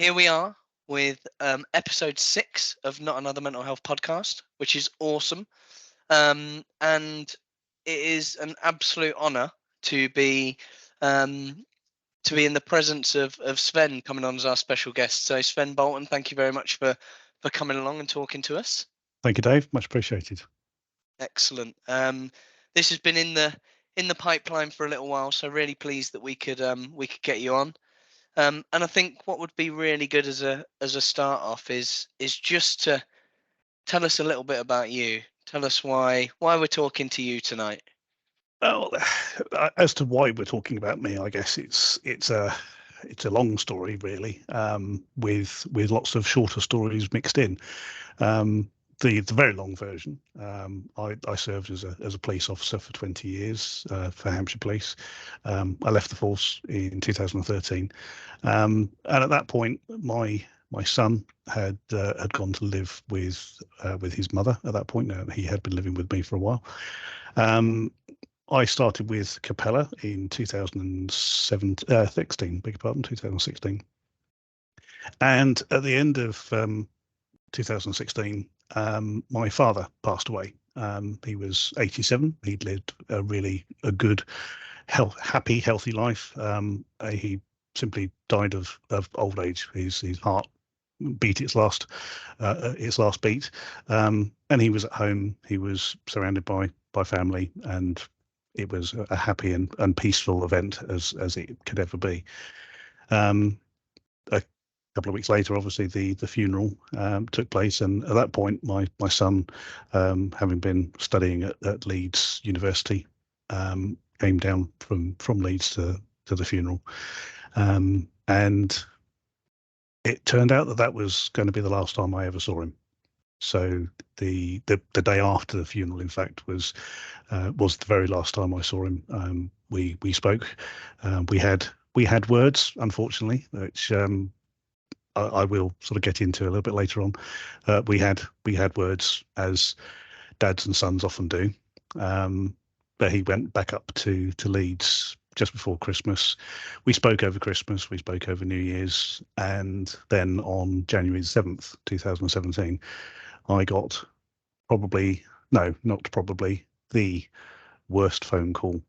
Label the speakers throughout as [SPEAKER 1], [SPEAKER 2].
[SPEAKER 1] Here we are with episode 6 of Not Another Mental Health Podcast, which is awesome. And it is an absolute honour to be in the presence of Sven coming on as our special guest. So Sven Boulton, thank you very much for coming along and talking to us.
[SPEAKER 2] Thank you, Dave. Much appreciated.
[SPEAKER 1] Excellent. This has been in the pipeline for a little while, so really pleased that we could get you on. And I think what would be really good as a start off is just to tell us a little bit about you. Tell us why we're talking to you tonight.
[SPEAKER 2] Well, as to why we're talking about me, I guess it's a long story really, with lots of shorter stories mixed in. The very long version. I served as a police officer for 20 years for Hampshire Police. I left the force in 2013, and at that point, my son had gone to live with his mother. At that point, he had been living with me for a while. I started with Capella in 2016, beg your pardon, 2016, and at the end of 2016, my father passed away. He was 87. He'd lived a good, happy, healthy life. He simply died of old age. His heart beat its last beat, and he was at home. He was surrounded by family, and it was a happy and peaceful event as it could ever be. A couple of weeks later, obviously the funeral took place, and at that point, my son, having been studying at Leeds University, came down from Leeds to the funeral, and it turned out that was going to be the last time I ever saw him. So the day after the funeral, in fact, was the very last time I saw him. We spoke. We had words, unfortunately, which I will sort of get into a little bit later on. We had words, as dads and sons often do. But he went back up to Leeds just before Christmas. We spoke over Christmas. We spoke over New Year's, and then on January 7th, 2017, I got the worst phone call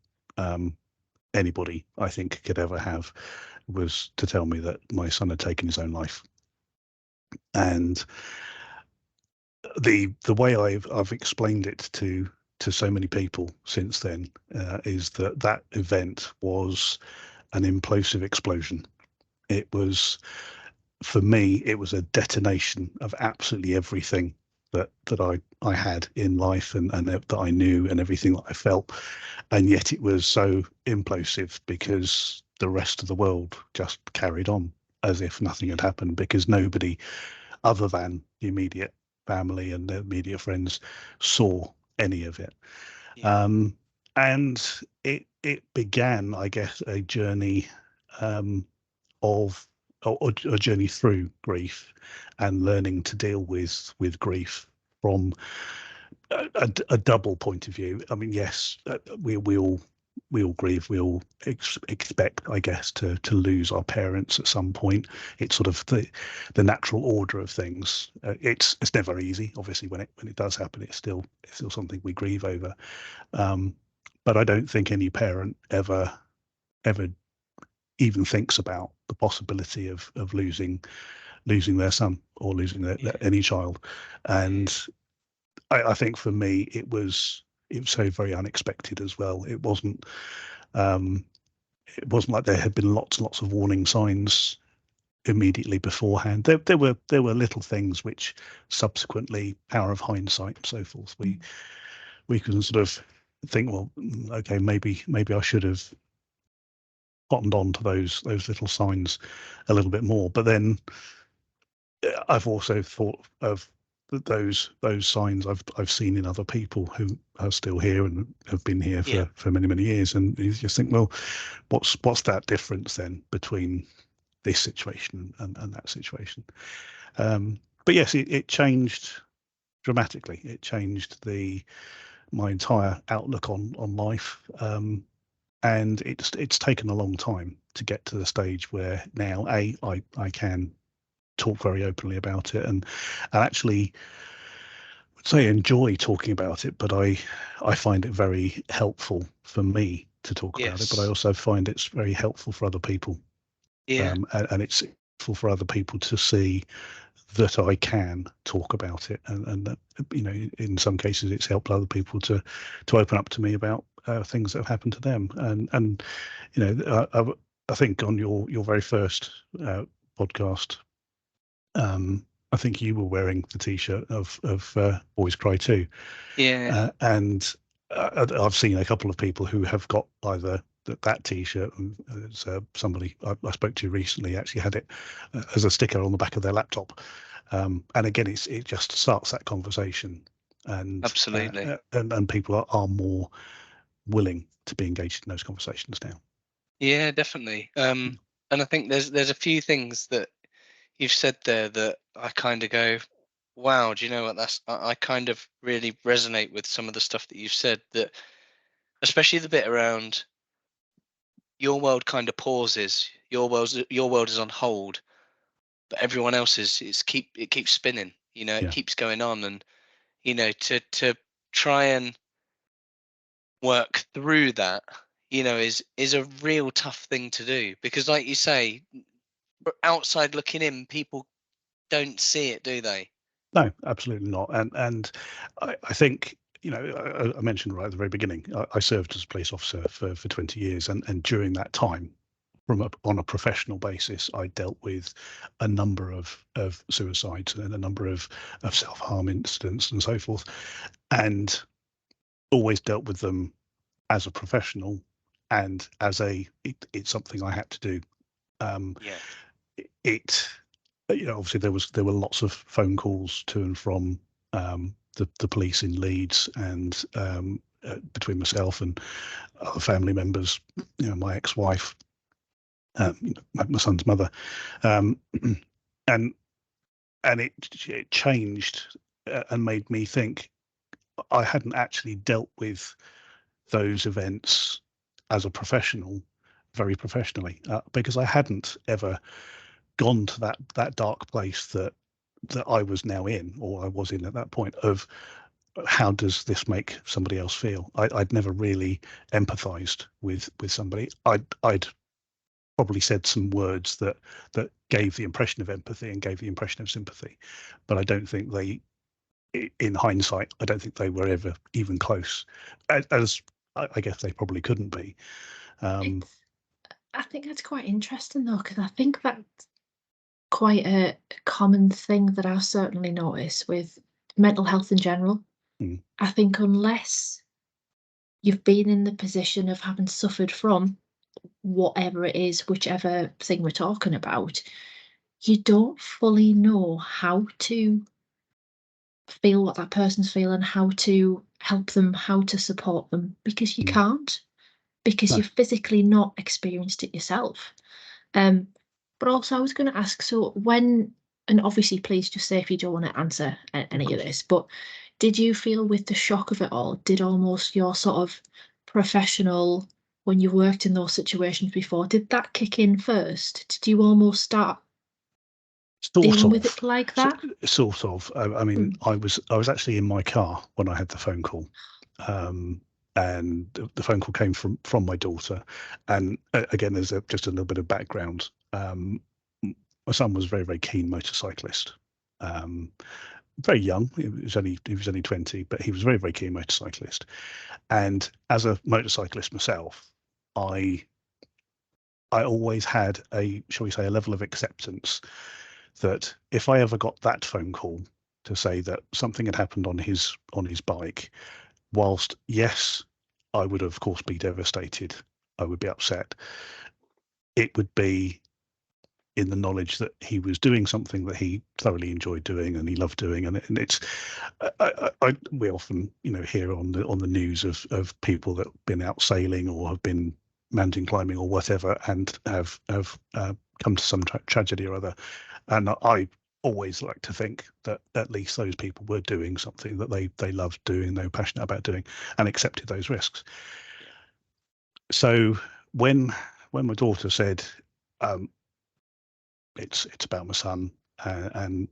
[SPEAKER 2] anybody I think could ever have, was to tell me that my son had taken his own life. And the way I've explained it to so many people since then is that event was an implosive explosion. It was, for me, it was a detonation of absolutely everything that I had in life and that I knew and everything that I felt. And yet it was so implosive because the rest of the world just carried on as if nothing had happened, because nobody other than the immediate family and the immediate friends saw any of it.
[SPEAKER 1] Yeah.
[SPEAKER 2] And it began, I guess, a journey of a journey through grief and learning to deal with grief from a double point of view. I mean, yes, we all grieve. We all expect, I guess, to lose our parents at some point. It's sort of the natural order of things. It's never easy, obviously. When it does happen, it's still something we grieve over. But I don't think any parent ever even thinks about the possibility of losing their son or losing any child. And I think for me it was so very unexpected as well. It wasn't like there had been lots of warning signs immediately beforehand. There were little things which subsequently, power of hindsight and so forth, we can sort of think, well, okay, maybe I should have cottoned on to those little signs a little bit more. But then I've also thought of those signs I've seen in other people who are still here and have been here for many years, and you just think, well, what's that difference then between this situation and that situation? But yes, it changed dramatically. It changed my entire outlook on life. And it's taken a long time to get to the stage where now I can talk very openly about it, and actually would say enjoy talking about it, but I find it very helpful for me to talk about it, but I
[SPEAKER 1] Yes.
[SPEAKER 2] also find it's very helpful for other people.
[SPEAKER 1] Yeah.
[SPEAKER 2] And it's helpful for other people to see that I can talk about it, and that, in some cases it's helped other people to open up to me about things that have happened to them. And I think on your very first podcast, I think you were wearing the T-shirt of Boys Cry Too,
[SPEAKER 1] Yeah.
[SPEAKER 2] and I've seen a couple of people who have got either that T-shirt. And somebody I spoke to recently actually had it as a sticker on the back of their laptop, and again, it just starts that conversation, and
[SPEAKER 1] Absolutely.
[SPEAKER 2] and people are more willing to be engaged in those conversations now.
[SPEAKER 1] Yeah, definitely. And I think there's a few things that you've said there that I kind of go, wow, do you know what? I kind of really resonate with some of the stuff that you've said. That especially the bit around your world kind of pauses, your world is on hold, but everyone else's it keeps spinning. It
[SPEAKER 2] Yeah.
[SPEAKER 1] keeps going on, and to try and work through that, is a real tough thing to do, because like you say, outside looking in, people don't see it, do they?
[SPEAKER 2] No, absolutely not. And I think, I mentioned right at the very beginning, I served as a police officer for 20 years, and during that time, on a professional basis, I dealt with a number of suicides and a number of self-harm incidents and so forth, and always dealt with them as a professional, and as it's something I had to do. Um,
[SPEAKER 1] Yeah.
[SPEAKER 2] it Obviously there were lots of phone calls to and from the police in Leeds, and between myself and other family members, my ex-wife, my son's mother, um, and it changed and made me think I hadn't actually dealt with those events as a professional very professionally, because I hadn't ever gone to that dark place that I was now in, or I was in at that point, of how does this make somebody else feel. I'd never really empathized with somebody. I'd probably said some words that gave the impression of empathy and gave the impression of sympathy, but I don't think in hindsight, I don't think they were ever even close, as I guess they probably couldn't be. um
[SPEAKER 3] It's, I think that's quite interesting though, because I think that's quite a common thing that I've certainly noticed with mental health in general.
[SPEAKER 2] mm,
[SPEAKER 3] I think unless you've been in the position of having suffered from whatever it is, whichever thing we're talking about, you don't fully know how to feel what that person's feeling, how to help them, how to support them, because you
[SPEAKER 2] mm,
[SPEAKER 3] can't, because
[SPEAKER 2] no,
[SPEAKER 3] you've physically not experienced it yourself. Um, but also, I was going to ask, so when, and obviously, please just say if you don't want to answer
[SPEAKER 2] of
[SPEAKER 3] any of
[SPEAKER 2] course.
[SPEAKER 3] this, but did you feel with the shock of it all, did almost your sort of professional, when you worked in those situations before, did that kick in first? Did you almost start
[SPEAKER 2] Sort
[SPEAKER 3] dealing with
[SPEAKER 2] of.
[SPEAKER 3] it like
[SPEAKER 2] So,
[SPEAKER 3] that?
[SPEAKER 2] sort of. I mean,
[SPEAKER 3] Mm.
[SPEAKER 2] I was actually in my car when I had the phone call, and the phone call came from my daughter. And again, there's just a little bit of background. My son was a very very keen motorcyclist. Um, Very young. He was only 20, but he was a very very keen motorcyclist. And as a motorcyclist myself, I I always had shall we say, a level of acceptance that if I ever got that phone call to say that something had happened on his bike, whilst yes, I would of course be devastated, I would be upset, it would be in the knowledge that he was doing something that he thoroughly enjoyed doing and he loved doing. And it's we often hear on the news of people that have been out sailing or have been mountain climbing or whatever, and have come to some tragedy or other. And I always like to think that at least those people were doing something that they loved doing, they were passionate about doing, and accepted those risks.
[SPEAKER 1] Yeah.
[SPEAKER 2] So when my daughter said, um, it's about my son, and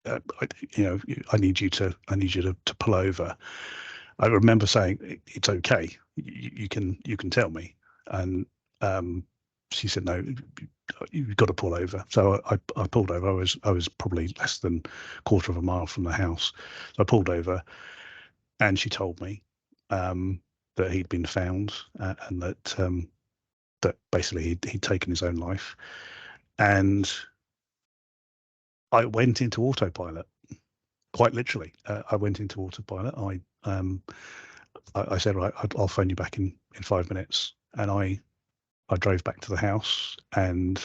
[SPEAKER 2] I need you to pull over. I remember saying, it's okay, you can tell me, and she said, no, you've got to pull over. So I pulled over. I was probably less than a quarter of a mile from the house. So I pulled over, and she told me that he'd been found, and that basically he'd taken his own life. And I went into autopilot, quite literally. I went into autopilot. I said, right, I'll phone you back in 5 minutes. And I drove back to the house. And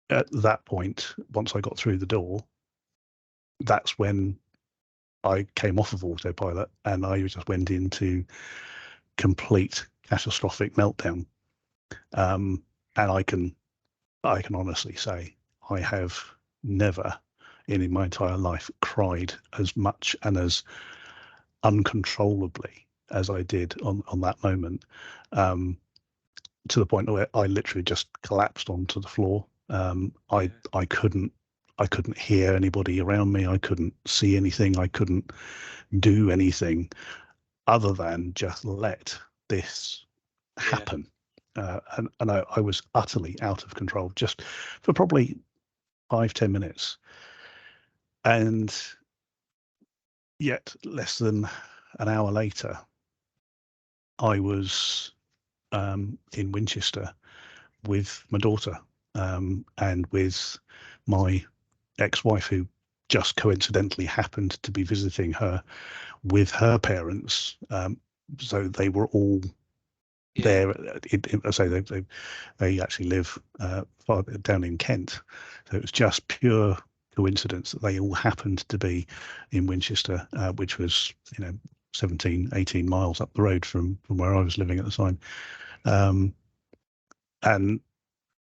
[SPEAKER 2] at that point, once I got through the door, that's when I came off of autopilot, and I just went into complete catastrophic meltdown. And I can honestly say I have never in my entire life cried as much and as uncontrollably as I did on that moment, to the point where I literally just collapsed onto the floor. I couldn't hear anybody around me. I couldn't see anything. I couldn't do anything other than just let this happen. And I was utterly out of control just for probably 5-10 minutes. And yet less than an hour later, I was in Winchester with my daughter, and with my ex-wife, who just coincidentally happened to be visiting her with her parents. So they were all there. I say they actually live far down in Kent. So it was just pure coincidence that they all happened to be in Winchester, which was 17, 18 miles up the road from where I was living at the time. And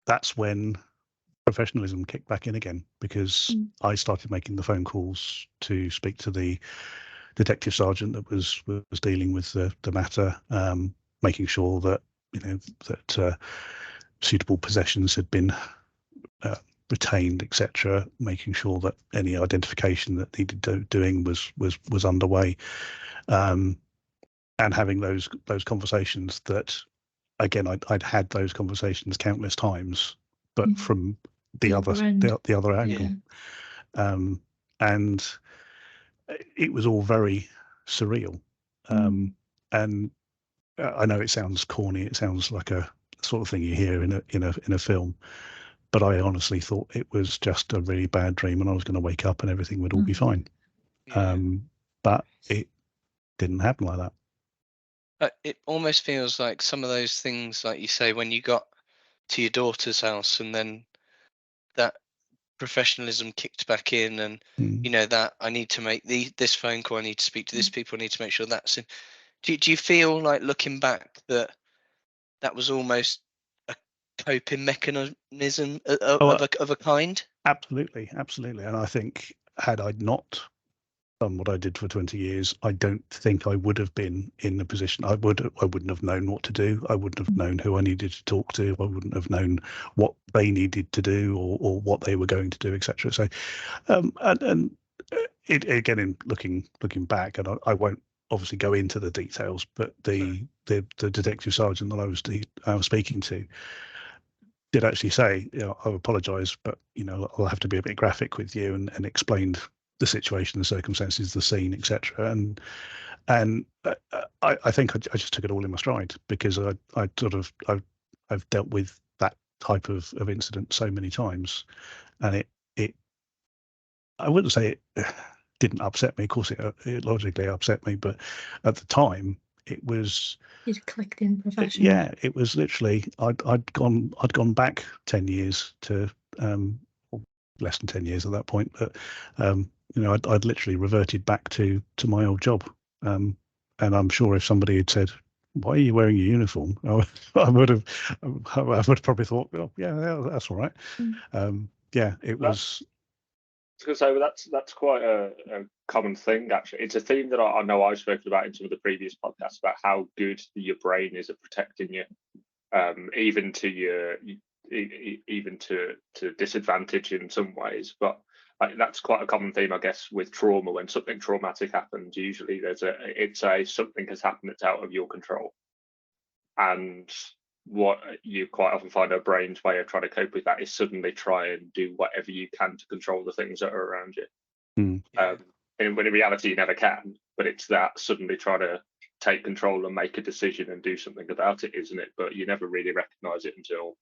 [SPEAKER 2] that's when professionalism kicked back in again, because I started making the phone calls to speak to the detective sergeant that was dealing with the matter, making sure that that suitable possessions had been retained, etc., making sure that any identification that needed doing was underway, and having those conversations that, again, I'd had those conversations countless times, but from the other angle. And it was all very surreal. And I know it sounds corny, it sounds like a sort of thing you hear in a film, but I honestly thought it was just a really bad dream, and I was going to wake up and everything would all be fine. But it didn't happen like that.
[SPEAKER 1] It almost feels like some of those things, like you say, when you got to your daughter's house, and then that professionalism kicked back in, and that I need to make this phone call, I need to speak to this people, I need to make sure that's in. Do you feel like, looking back, that was almost a coping mechanism of a kind?
[SPEAKER 2] Absolutely. And I think, had I not done what I did for 20 years, I don't think I would have been in the position. I wouldn't have known what to do. I wouldn't have known who I needed to talk to. I wouldn't have known what they needed to do, or what they were going to do, etc. So, and it, again, in looking back, and I won't obviously go into the details, but the detective sergeant that I was speaking to did actually say, I apologise, but I'll have to be a bit graphic with you, and explained the situation, the circumstances, the scene, etc. And I think I just took it all in my stride, because I've dealt with that type of incident so many times, and it I wouldn't say it didn't upset me. Of course, it logically upset me, but at the time, it was.
[SPEAKER 3] It clicked in professionally.
[SPEAKER 2] Yeah, it was literally. I'd gone back 10 years to, or less than 10 years at that point, but I'd literally reverted back to my old job, and I'm sure if somebody had said, "Why are you wearing your uniform?" I would have probably thought, "Oh, yeah, that's all right." It was.
[SPEAKER 4] I was going to say, that's quite a common thing, actually. It's a theme that I know I've spoken about in some of the previous podcasts, about how good your brain is at protecting you, even to even to disadvantage in some ways. But that's quite a common theme, I guess, with trauma. When something traumatic happens, usually it's something has happened that's out of your control, and what you quite often find our brain's way of trying to cope with that is suddenly try and do whatever you can to control the things that are around you. And when in reality you never can, but it's that suddenly try to take control and make a decision and do something about it, isn't it? But you never really recognize it until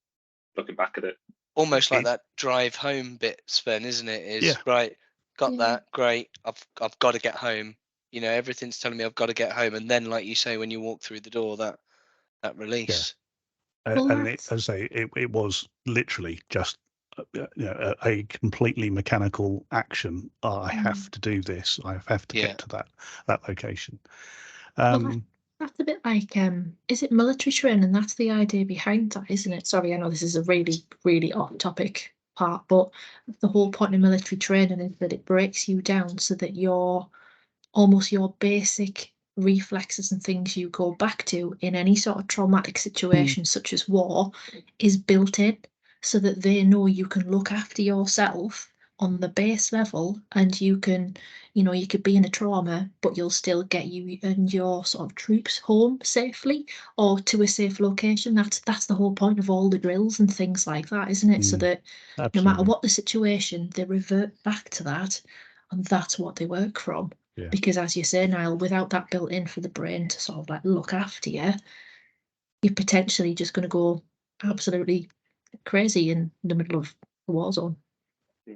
[SPEAKER 4] looking back at it.
[SPEAKER 1] Almost like that drive home bit, Sven, isn't it? Is right, got that, great, I've got to get home. You know, everything's telling me I've got to get home, and then, like you say, when you walk through the door, that release.
[SPEAKER 2] And as I say, it was literally just a completely mechanical action. I have to do this. I have to get to that location.
[SPEAKER 3] That's a bit like, is it military training? That's the idea behind that, isn't it? Sorry, I know this is a really, really off-topic part, but the whole point of military training is that it breaks you down so that your basic reflexes and things you go back to in any sort of traumatic situation, such as war, is built in, so that they know you can look after yourself on the base level, and you can, you could be in a trauma, but you'll still get you and your sort of troops home safely or to a safe location. That's the whole point of all the drills and things like that, isn't it? So that no matter what the situation, they revert back to that, and that's what they work from. Because, as you say, Niall, without that built in for the brain to sort of like look after you, you're potentially just going to go absolutely crazy in the middle of the war zone.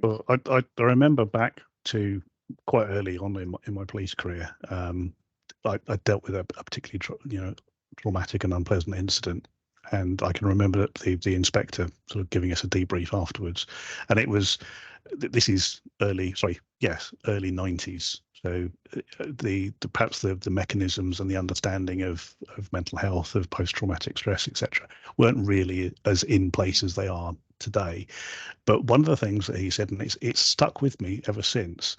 [SPEAKER 2] Well, I remember back to quite early on in my police career. I dealt with a particularly traumatic and unpleasant incident, and I can remember the inspector sort of giving us a debrief afterwards, and it was this is early 90s. So perhaps the mechanisms and the understanding of mental health, of post-traumatic stress, etc., weren't really as in place as they are today. But one of the things that he said, and it's stuck with me ever since,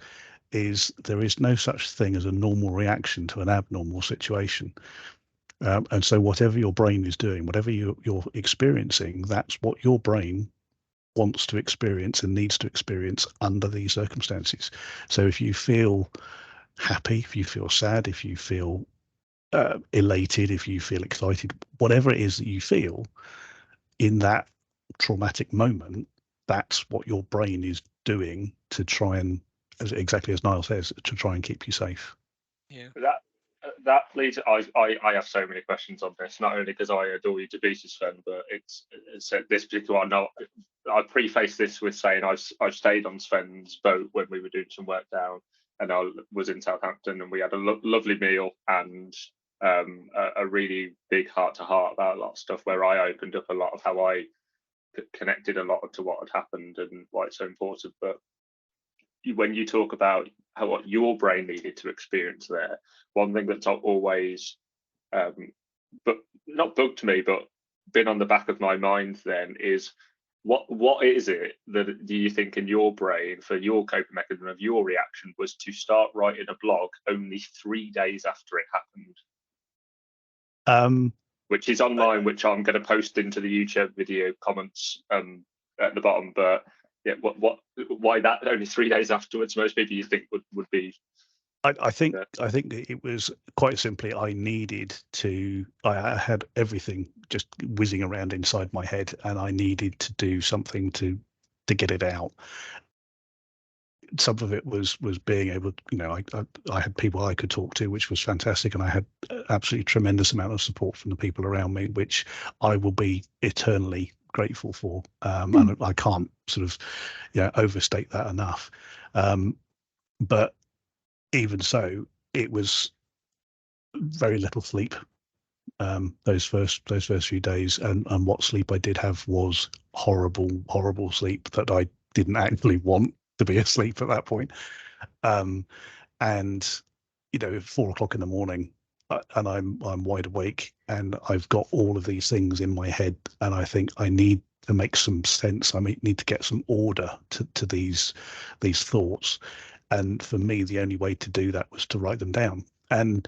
[SPEAKER 2] is there is no such thing as a normal reaction to an abnormal situation. And so whatever your brain is doing, whatever you're experiencing, that's what your brain wants to experience and needs to experience under these circumstances. So if you feel happy, if you feel sad, if you feel elated, if you feel excited, whatever it is that you feel in that traumatic moment, that's what your brain is doing to try and, exactly as Niall says, to try and keep you safe.
[SPEAKER 4] That leads. I have so many questions on this, not only because I adore you to pieces, Sven, but it's this particular one. I preface this with saying I've stayed on Sven's boat when we were doing some work down, and I was in Southampton, and we had a lovely meal and a really big heart-to-heart about a lot of stuff, where I opened up a lot of how I connected a lot to what had happened and why it's so important. But when you talk about what your brain needed to experience there, one thing that's always but not bugged me, but been on the back of my mind then is what is it that do you think in your brain for your coping mechanism of your reaction was to start writing a blog only 3 days after it happened? Which is online, which I'm going to post into the YouTube video comments at the bottom. But yeah, why that only 3 days afterwards? Most people you think would be.
[SPEAKER 2] I think it was quite simply I needed to. I had everything just whizzing around inside my head, and I needed to do something to get it out. Some of it was being able to, I had people I could talk to, which was fantastic, and I had absolutely tremendous amount of support from the people around me, which I will be eternally grateful for. And I can't sort of overstate that enough. But even so, it was very little sleep those first few days, and what sleep I did have was horrible sleep that I didn't actually want to be asleep at that point. And 4 o'clock in the morning, and I'm wide awake, and I've got all of these things in my head, and I think I need to make some sense. I need to get some order to these thoughts. And for me, the only way to do that was to write them down. And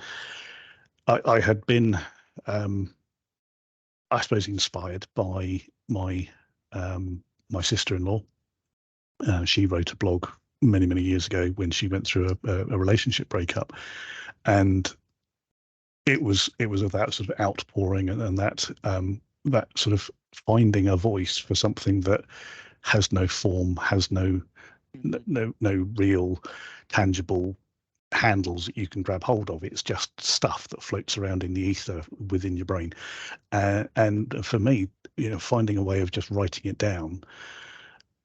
[SPEAKER 2] I had been, I suppose, inspired by my my sister-in-law. She wrote a blog many years ago when she went through a relationship breakup, and it was of that sort of outpouring and that sort of finding a voice for something that has no form, has no real tangible handles that you can grab hold of. It's just stuff that floats around in the ether within your brain. And for me, finding a way of just writing it down.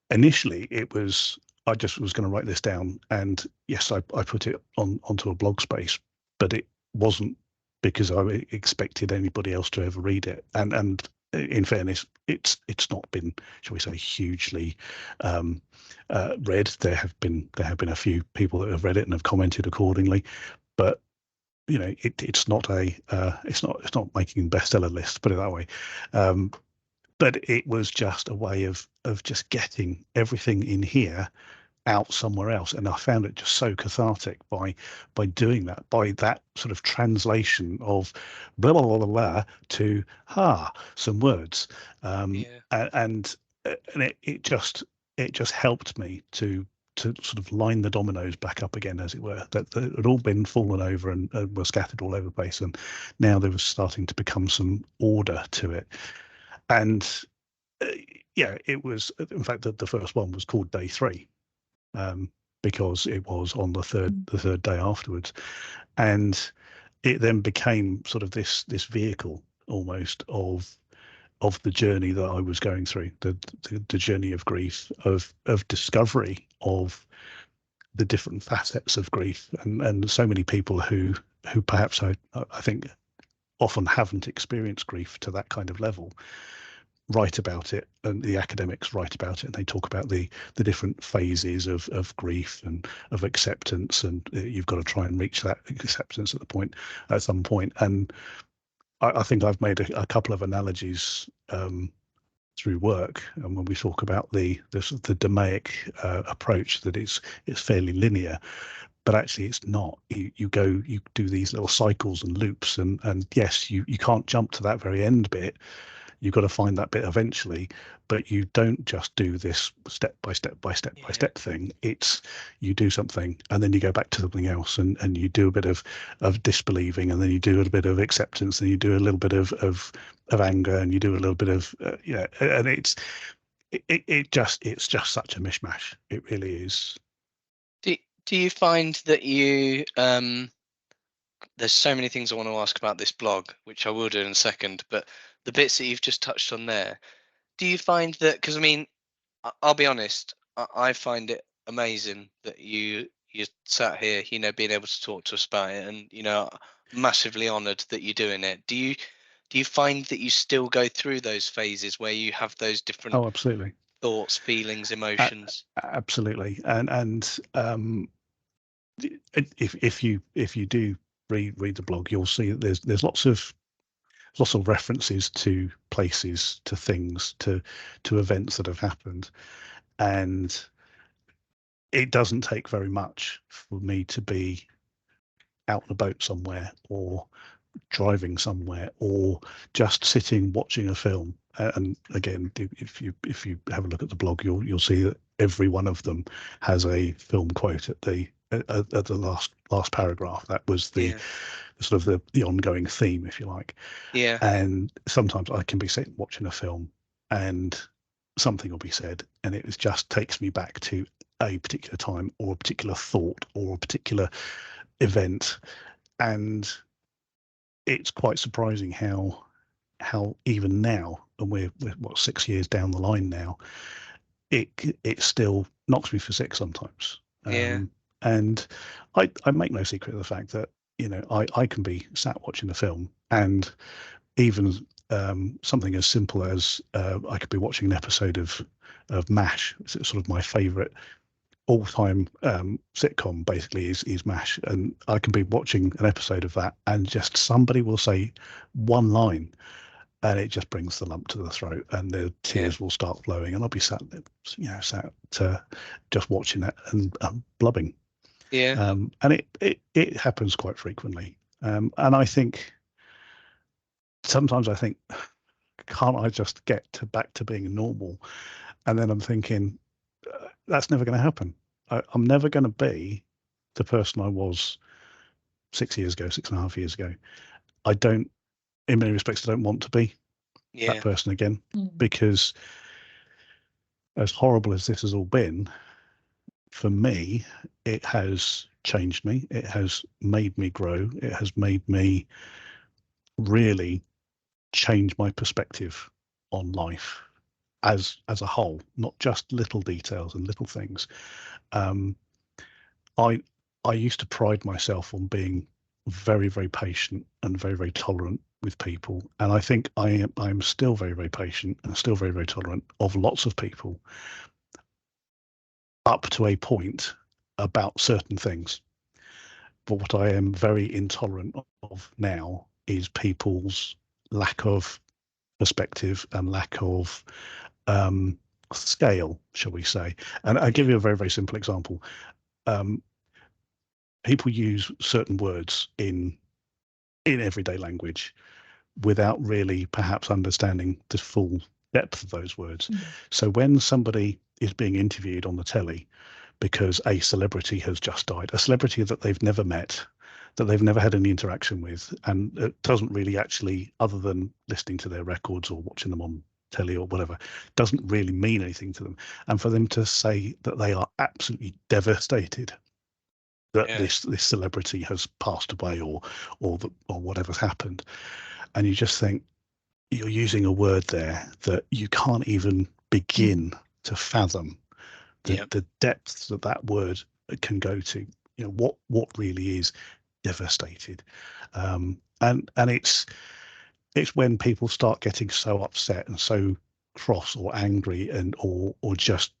[SPEAKER 2] Initially, it was I just was going to write this down, and yes, I put it onto a blog space, but it wasn't because I expected anybody else to ever read it. And in fairness, it's not been, shall we say, hugely read. There have been a few people that have read it and have commented accordingly, but it's not it's not making bestseller lists, put it that way. But it was just a way of just getting everything in here out somewhere else, and I found it just so cathartic by doing that, by that sort of translation of blah blah blah blah, blah to some words, and it just helped me to sort of line the dominoes back up again, as it were, that had all been fallen over and were scattered all over the place, and now there was starting to become some order to it. And it was, in fact, the first one was called Day 3. Because it was on the third day afterwards, and it then became sort of this vehicle almost of the journey that I was going through, the journey of grief, of discovery of the different facets of grief, and so many people who perhaps I think often haven't experienced grief to that kind of level write about it, and the academics write about it, and they talk about the different phases of grief and of acceptance, and you've got to try and reach that acceptance at some point. And I think I've made a couple of analogies through work, and when we talk about the Demaic approach, that it's fairly linear, but actually it's not. You do these little cycles and loops, and yes, you can't jump to that very end bit. You've got to find that bit eventually, but you don't just do this step by step thing. It's you do something and then you go back to something else, and you do a bit of disbelieving, and then you do a bit of acceptance, and you do a little bit of anger, and you do a little bit of and it's just such a mishmash. It really is.
[SPEAKER 1] Do you find that you there's so many things I want to ask about this blog, which I will do in a second, but the bits that you've just touched on there, do you find that, because I mean, I'll be honest, I find it amazing that you sat here, being able to talk to us about it, and massively honoured that you're doing it. Do you find that you still go through those phases where you have those different
[SPEAKER 2] absolutely
[SPEAKER 1] thoughts, feelings, emotions?
[SPEAKER 2] Absolutely. And if you do read the blog, you'll see that there's lots of references to places, to things, to events that have happened, and it doesn't take very much for me to be out on a boat somewhere, or driving somewhere, or just sitting watching a film. And again, if you have a look at the blog, you'll see that every one of them has a film quote at the last paragraph. That was the sort of the ongoing theme, if you like.
[SPEAKER 1] Yeah.
[SPEAKER 2] And sometimes I can be sitting watching a film and something will be said, and it just takes me back to a particular time, or a particular thought, or a particular event. And it's quite surprising how even now, and we're 6 years down the line now, it still knocks me for six sometimes. And I make no secret of the fact that I can be sat watching a film, and even something as simple as I could be watching an episode of MASH. It's sort of my favourite all-time sitcom, basically, is MASH, and I can be watching an episode of that, and just somebody will say one line, and it just brings the lump to the throat, and the tears will start flowing, and I'll be sat just watching it and blubbing. And it happens quite frequently. And I think sometimes can't I just get back to being normal? And then I'm thinking, that's never going to happen. I'm never going to be the person I was 6 years ago, 6.5 years ago. I don't, in many respects, I don't want to be that person again, because as horrible as this has all been, for me, it has changed me. It has made me grow. It has made me really change my perspective on life as a whole, not just little details and little things. I used to pride myself on being very, very patient and very, very tolerant with people, and I think I'm still very, very patient and still very, very tolerant of lots of people, up to a point about certain things. But what I am very intolerant of now is people's lack of perspective and lack of scale, shall we say. And I'll give you a very, very simple example. People use certain words in everyday language without really perhaps understanding the full depth of those words. So when somebody is being interviewed on the telly because a celebrity has just died, a celebrity that they've never met, that they've never had any interaction with, and it doesn't really actually, other than listening to their records or watching them on telly or whatever, doesn't really mean anything to them. And for them to say that they are absolutely devastated that this celebrity has passed away or whatever's happened, and you just think, you're using a word there that you can't even begin to fathom the depths that word can go to. What really is devastated, and it's when people start getting so upset and so cross or angry and or just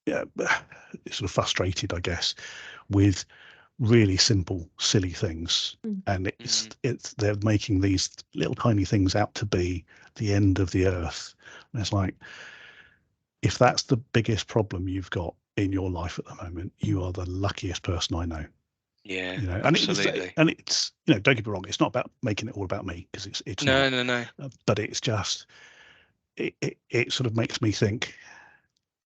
[SPEAKER 2] sort of frustrated, I guess, with really simple, silly things, and it's they're making these little tiny things out to be the end of the earth. And it's like, if that's the biggest problem you've got in your life at the moment, you are the luckiest person I know.
[SPEAKER 1] Absolutely.
[SPEAKER 2] And it's don't get me wrong, it's not about making it all about me, because it's
[SPEAKER 1] no.
[SPEAKER 2] But it's just it sort of makes me think,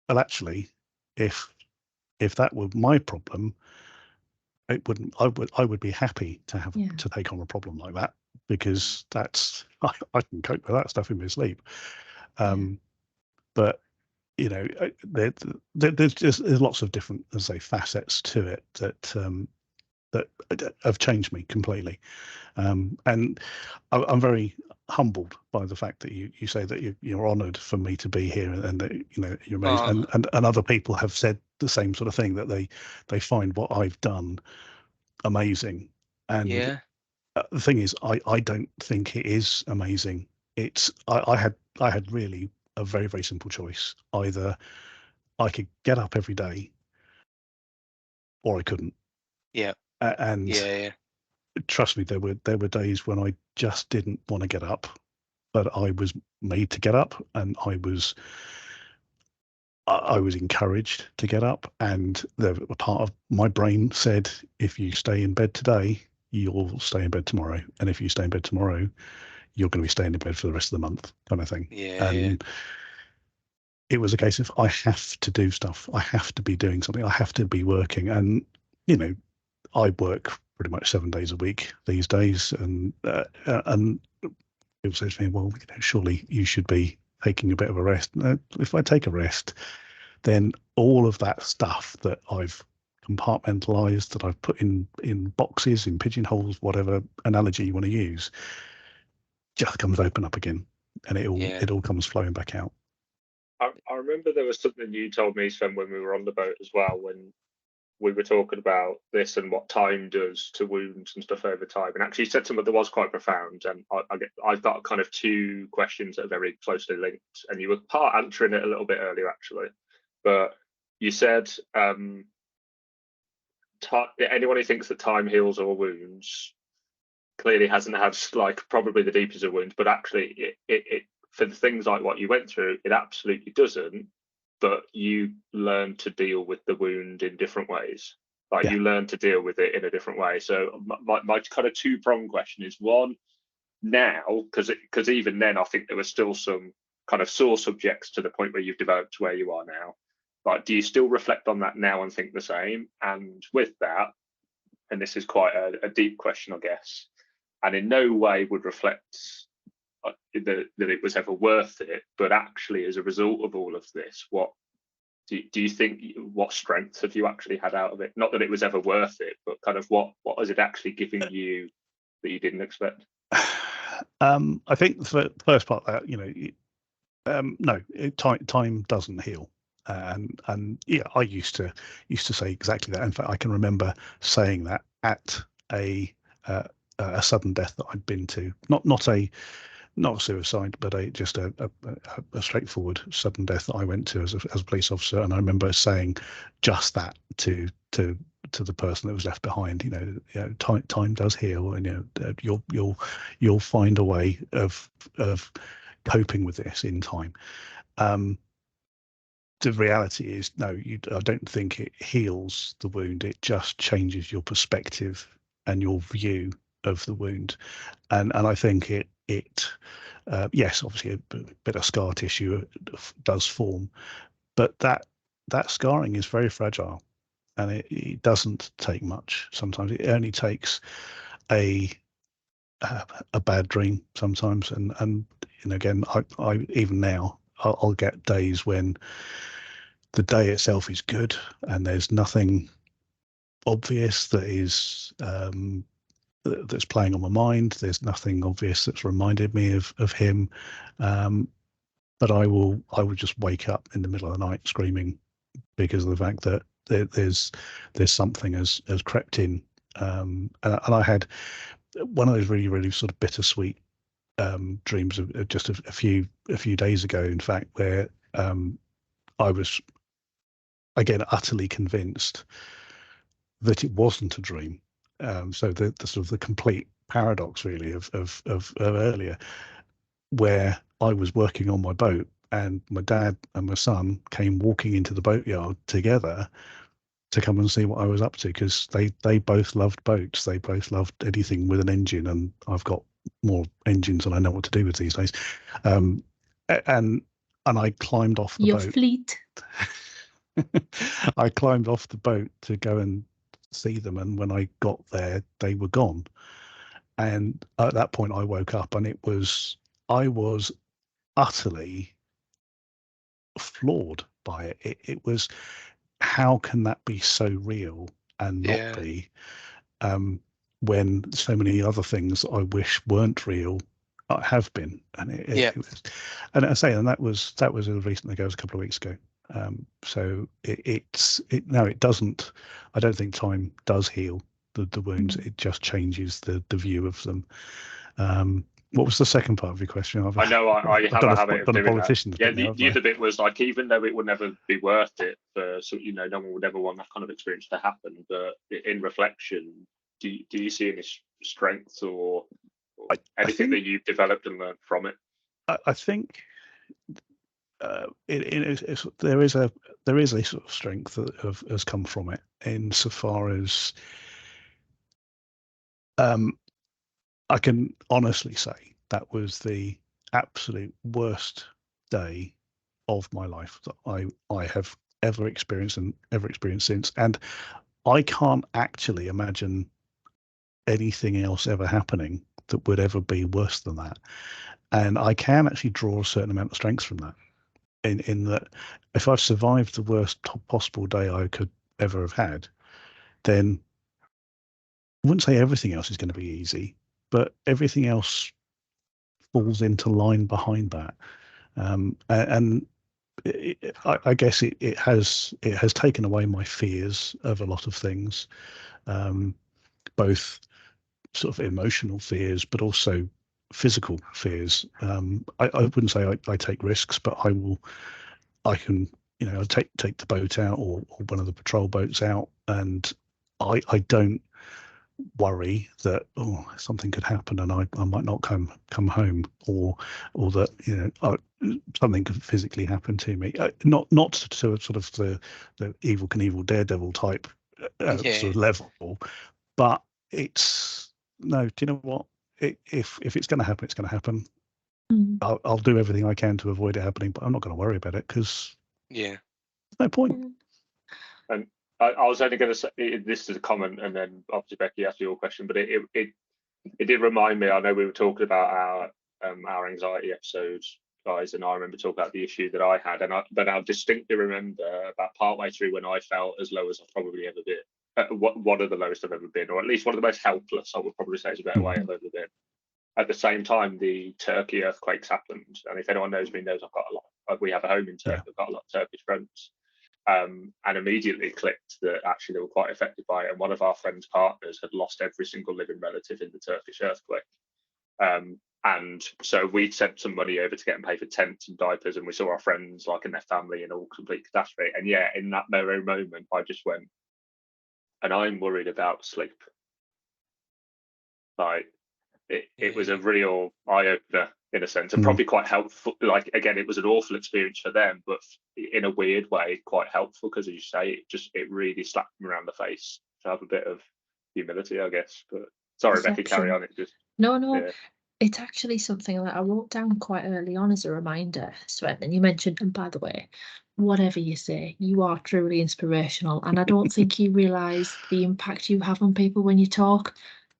[SPEAKER 2] well, actually, if that were my problem, it wouldn't. I would be happy to have to take on a problem like that, because that's I can cope with that stuff in my sleep. But there's lots of different, as I say, facets to it that have changed me completely. And I'm very humbled by the fact that you say that you're honoured for me to be here, and that you're amazing, and other people have said the same sort of thing, that they find what I've done amazing. And the thing is, I don't think it is amazing. It's I had really a very, very simple choice. Either I could get up every day, or I couldn't. And trust me, there were days when I just didn't want to get up, but I was made to get up, and I was encouraged to get up, and a part of my brain said, if you stay in bed today, you'll stay in bed tomorrow, and if you stay in bed tomorrow, you're going to be staying in bed for the rest of the month, kind of thing. And it was a case of, I have to do stuff, I have to be doing something, I have to be working. And I work pretty much 7 days a week these days, and people say to me, well, surely you should be taking a bit of a rest. If I take a rest, then all of that stuff that I've compartmentalized, that I've put in boxes, in pigeonholes, whatever analogy you want to use, just comes open up again, and it all comes flowing back out.
[SPEAKER 4] I remember there was something you told me, Sven, when we were on the boat as well, when we were talking about this and what time does to wounds and stuff over time. And actually, you said something that was quite profound. And I've got kind of two questions that are very closely linked. And you were part answering it a little bit earlier, actually. But you said anyone who thinks that time heals all wounds clearly hasn't had like probably the deepest of wounds. But actually, it for the things like what you went through, it absolutely doesn't. But you learn to deal with the wound in different ways. You learn to deal with it in a different way. So my kind of two-pronged question is, one, now, because even then I think there were still some kind of sore subjects to the point where you've developed to where you are now. Like, do you still reflect on that now and think the same? And with that, and this is quite a deep question, I guess, and in no way would reflect that it was ever worth it, but actually as a result of all of this, what do you think, what strengths have you actually had out of it? Not that it was ever worth it, but kind of what is it actually giving you that you didn't expect?
[SPEAKER 2] I think the first part that, no, time doesn't heal. And yeah, I used to say exactly that. In fact, I can remember saying that at a sudden death that I'd been to, not a suicide, but just a straightforward sudden death that I went to as a police officer. And I remember saying just that to the person that was left behind. Time does heal, and you'll find a way of coping with this in time. The reality is, no, I don't think it heals the wound. It just changes your perspective and your view of the wound. And I think it yes, obviously a bit of scar tissue does form, but that scarring is very fragile, and it doesn't take much. Sometimes it only takes a bad dream sometimes, and again, I even now I'll get days when the day itself is good and there's nothing obvious that is that's playing on my mind. There's nothing obvious that's reminded me of him, but I would just wake up in the middle of the night screaming because of the fact that there's something has crept in, and I had one of those really, really sort of bittersweet dreams of just a few days ago, in fact, where I was again utterly convinced that it wasn't a dream. So the sort of the complete paradox really of earlier, where I was working on my boat and my dad and my son came walking into the boatyard together to come and see what I was up to, because they both loved boats. They both loved anything with an engine, and I've got more engines than I know what to do with these days. And I climbed off the
[SPEAKER 3] Your
[SPEAKER 2] boat.
[SPEAKER 3] fleet.
[SPEAKER 2] I climbed off the boat to go and see them, and when I got there, they were gone. And at that point, I woke up, and I was utterly floored by it. It was, how can that be so real and not be, when so many other things I wish weren't real have been? And it was, and I say, and that was as recently ago as a couple of weeks ago. So no, it doesn't. I don't think time does heal the wounds. It just changes the view of them. What was the second part of your question?
[SPEAKER 4] I know I have a habit of doing that. Yeah, the other bit was like, even though it would never be worth it for, so no one would ever want that kind of experience to happen. But in reflection, do you see any strengths or anything that you've developed and learned from it?
[SPEAKER 2] I think there is a sort of strength that has come from it, insofar as I can honestly say that was the absolute worst day of my life that I have ever experienced and ever experienced since. And I can't actually imagine anything else ever happening that would ever be worse than that. And I can actually draw a certain amount of strength from that, in that if I've survived the worst possible day I could ever have had, then I wouldn't say everything else is going to be easy, but everything else falls into line behind that. And I guess it has taken away my fears of a lot of things, both sort of emotional fears, but also physical fears. I wouldn't say I take risks, but I can take the boat out, or one of the patrol boats out, and I don't worry that something could happen and I might not come home, or that something could physically happen to me. Not to sort of the Evel Knievel Daredevil type sort of level, but it's no. Do you know what? if it's going to happen, it's going to happen.
[SPEAKER 3] Mm.
[SPEAKER 2] I'll do everything I can to avoid it happening, but I'm not going to worry about it because
[SPEAKER 1] Yeah.
[SPEAKER 2] there's no point.
[SPEAKER 4] And I was only going to say this is a comment, and then obviously Becky asked your question, but it did remind me. I know we were talking about our anxiety episodes, guys, and I remember talking about the issue that I had, but I distinctly remember about partway through when I felt as low as I've probably ever been. One of the lowest I've ever been, or at least one of the most helpless, I would probably say is a better way I've ever been. At the same time, the Turkey earthquakes happened, and if anyone knows me, knows I've got a lot. We have a home in Turkey. I've got a lot of Turkish friends. And immediately clicked that actually they were quite affected by it. And one of our friends' partners had lost every single living relative in the Turkish earthquake. And so we'd sent some money over to get them paid for tents and diapers, and we saw our friends like in their family in all complete catastrophe. And yeah, in that very moment, I just went, and I'm worried about sleep. Like it was a real eye opener in a sense, and probably quite helpful. Like again, it was an awful experience for them, but in a weird way, quite helpful because, as you say, it really slapped them around the face to have a bit of humility, I guess. But sorry, Becky, carry on. It just
[SPEAKER 3] no. It's actually something that I wrote down quite early on as a reminder, Sven. And you mentioned, and by the way, whatever you say, you are truly inspirational, and I don't think you realise the impact you have on people when you talk.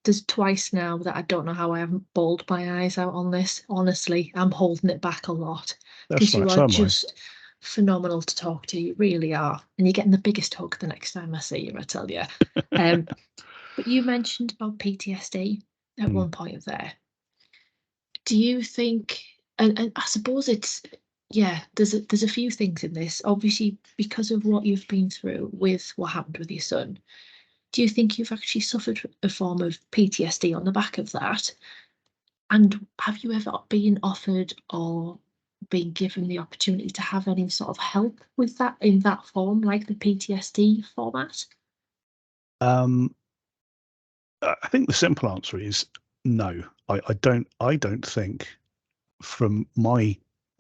[SPEAKER 3] There's twice now that I don't know how I haven't bawled my eyes out on this. Honestly, I'm holding it back a lot because you are just phenomenal to talk to. You really are, and you're getting the biggest hug the next time I see you, I tell you. But you mentioned about PTSD at one point there. Do you think, and I suppose it's, yeah, there's a few things in this, obviously, because of what you've been through with what happened with your son. Do you think you've actually suffered a form of PTSD on the back of that? And have you ever been offered or been given the opportunity to have any sort of help with that in that form, like the PTSD format?
[SPEAKER 2] I think the simple answer is no. I don't think, from my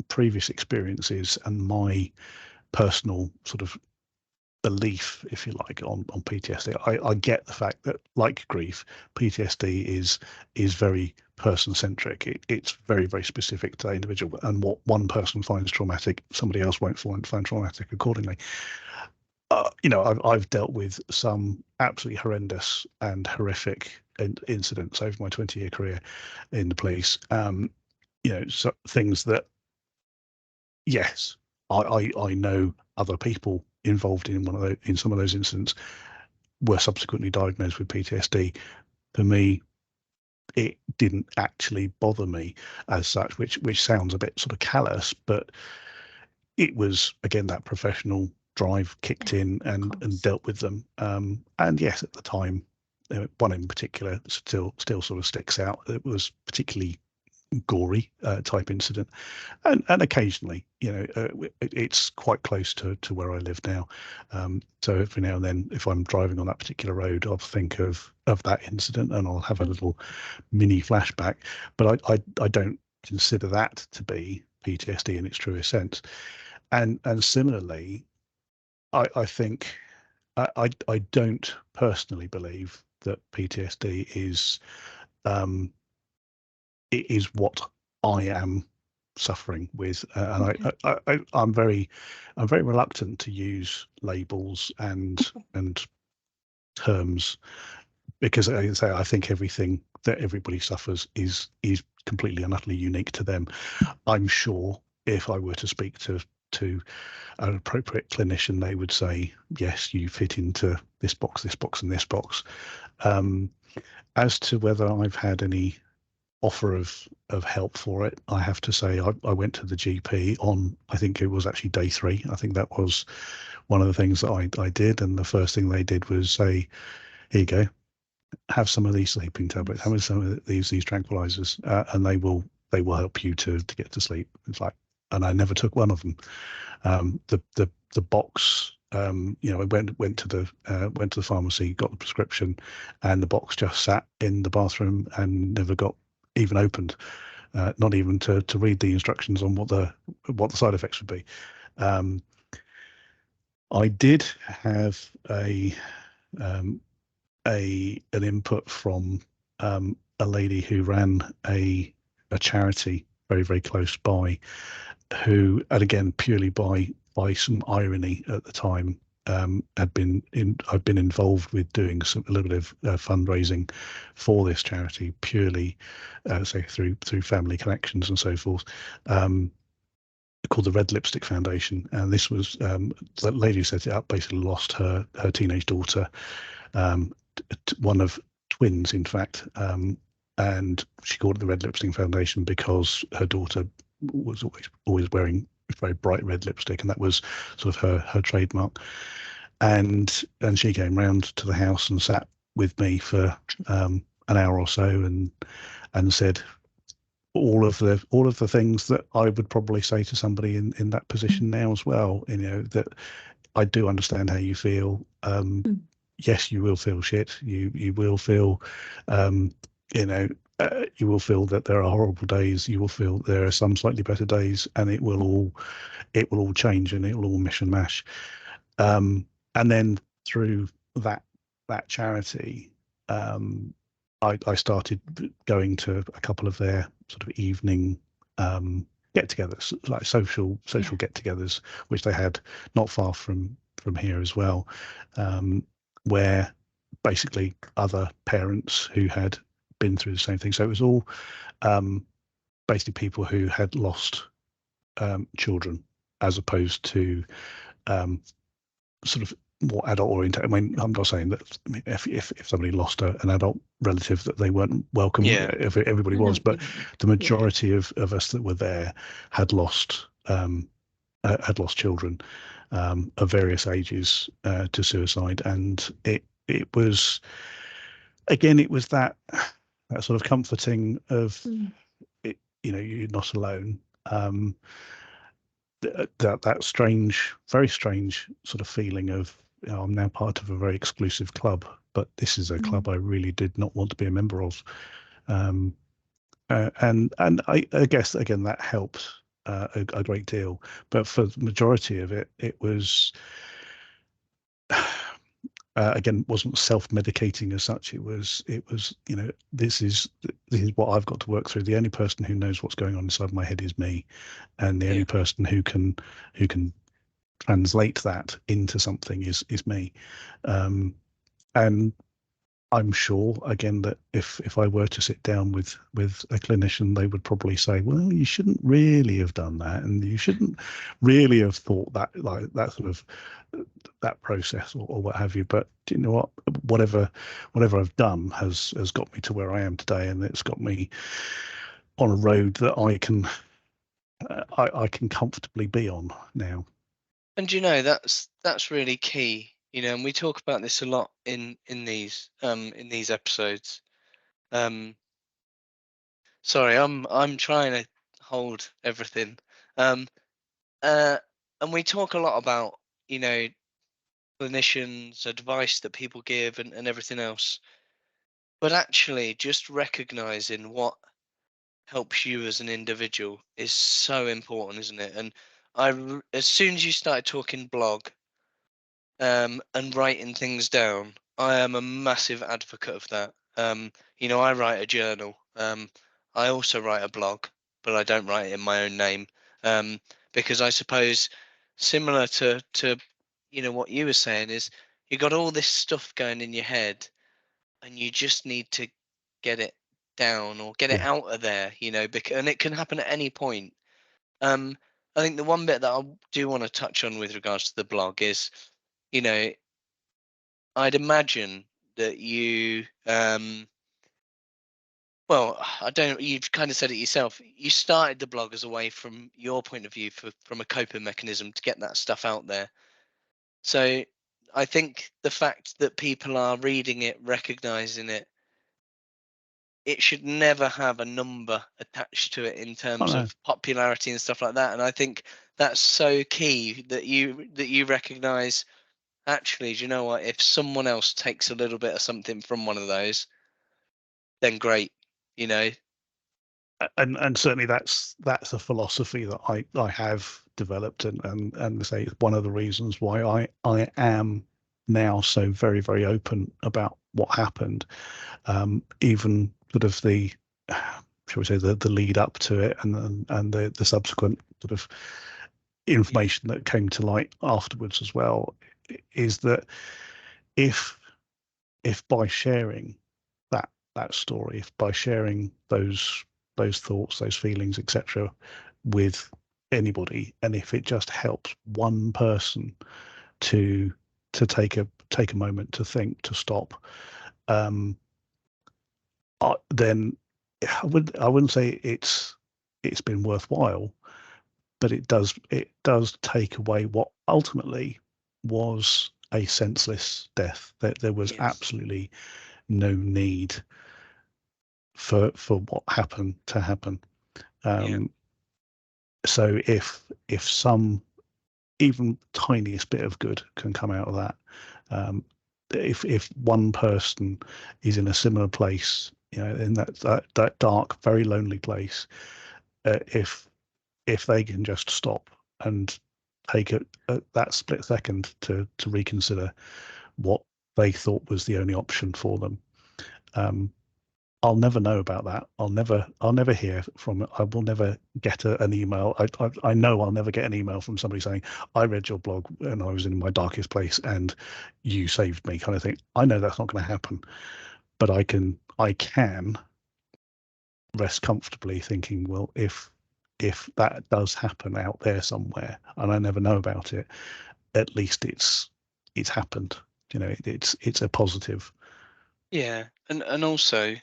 [SPEAKER 2] previous experiences and my personal sort of belief, if you like, on PTSD, I get the fact that, like grief, PTSD is very person centric. It's very, very specific to the individual, and what one person finds traumatic, somebody else won't find traumatic accordingly. I've dealt with some absolutely horrendous and horrific incidents over my 20-year career in the police. So things that, yes, I know other people involved in some of those incidents were subsequently diagnosed with PTSD. For me, it didn't actually bother me as such, which sounds a bit sort of callous, but it was, again, that professional drive kicked in and dealt with them. And yes, at the time, one in particular still sort of sticks out. It was particularly gory type incident, and occasionally, it's quite close to where I live now. So every now and then, if I'm driving on that particular road, I'll think of that incident and I'll have a little mini flashback. But I don't consider that to be PTSD in its truest sense. And similarly, I think I don't personally believe that PTSD is it is what I am suffering with, and I'm very reluctant to use labels and terms, because, as I say, I think everything that everybody suffers is completely and utterly unique to them. I'm sure if I were to speak to an appropriate clinician, they would say, yes, you fit into this box, and this box. As to whether I've had any offer of help for it, I have to say I went to the GP on, I think it was actually day 3. I think that was one of the things that I did, and the first thing they did was say, here you go, have some of these sleeping tablets, have some of these tranquilizers, and they will help you to get to sleep. It's like, and I never took one of them. The box, I went to the pharmacy, got the prescription, and the box just sat in the bathroom and never got even opened, not even to read the instructions on what the side effects would be. I did have an input from a lady who ran a charity very, very close by, who, and again purely by some irony at the time, I've been involved with doing a little bit of fundraising for this charity, purely say through family connections and so forth, called the Red Lipstick Foundation. And this was the lady who set it up basically lost her teenage daughter, one of twins in fact, and she called it the Red Lipstick Foundation because her daughter was always wearing very bright red lipstick, and that was sort of her trademark. And she came round to the house and sat with me for an hour or so, and said all of the things that I would probably say to somebody in that position now as well. You know, that I do understand how you feel. Yes, you will feel shit. You will feel, you know, you will feel that there are horrible days. You will feel there are some slightly better days, and it will all change, and it will all mish and mash. And then through that charity, I started going to a couple of their sort of evening get-togethers, like social get-togethers, which they had not far from here as well, where basically other parents who had been through the same thing. So it was all basically people who had lost children, as opposed to sort of more adult oriented. I mean, I'm not saying that if somebody lost an adult relative that they weren't welcome.
[SPEAKER 1] Yeah.
[SPEAKER 2] If everybody was, but the majority of us that were there had lost children of various ages to suicide, and it was, again, it was that sort of comforting of it, you know, you're not alone. That strange, very strange sort of feeling of, you know, I'm now part of a very exclusive club, but this is a club I really did not want to be a member of. And I guess again that helped a great deal, but for the majority of it, it was again, wasn't self-medicating as such. It was, you know, this is what I've got to work through. The only person who knows what's going on inside my head is me, and the only person who can translate that into something is me. And I'm sure, again, that if I were to sit down with a clinician, they would probably say, well, you shouldn't really have done that, and you shouldn't really have thought that, like that sort of that process or what have you. But do you know what? Whatever I've done has got me to where I am today, and it's got me on a road that I can comfortably be on now.
[SPEAKER 1] And you know, that's really key. You know, and we talk about this a lot in these episodes. Sorry, I'm trying to hold everything. And we talk a lot about, you know, clinicians, advice that people give, and everything else. But actually, just recognizing what helps you as an individual is so important, isn't it? And as soon as you started talking blog, and writing things down, I am a massive advocate of that. You know, I write a journal. I also write a blog, but I don't write it in my own name, because I suppose, similar to you know what you were saying, is you got all this stuff going in your head, and you just need to get it down or get it out of there. You know, and it can happen at any point. I think the one bit that I do want to touch on with regards to the blog is, you know, I'd imagine that you, well, I don't, you've kind of said it yourself. You started the blog as a way, from your point of view, from a coping mechanism to get that stuff out there. So I think the fact that people are reading it, recognizing it, it should never have a number attached to it in terms of popularity and stuff like that. And I think that's so key that you recognize, actually, do you know what? If someone else takes a little bit of something from one of those, then great, you know.
[SPEAKER 2] And certainly that's a philosophy that I have developed, and say one of the reasons why I am now so very, very open about what happened, even sort of the, shall we say, the lead up to it, and the subsequent sort of information that came to light afterwards as well, is that if by sharing that story, if by sharing those thoughts, those feelings, etc., with anybody, and if it just helps one person to take a moment to think, to stop, then I wouldn't say it's been worthwhile, but it does take away what ultimately was a senseless death. That there was absolutely no need for what happened to happen. So if some even tiniest bit of good can come out of that, if one person is in a similar place, in that dark, very lonely place, if they can just stop and take that split second to reconsider what they thought was the only option for them, I'll never know about that. I'll never hear from it. I will never get an email. I know I'll never get an email from somebody saying, I read your blog and I was in my darkest place and you saved me, kind of thing. I know that's not going to happen, but I can rest comfortably thinking, well, if that does happen out there somewhere and I never know about it, at least it's happened. It's a positive.
[SPEAKER 1] Yeah, and also,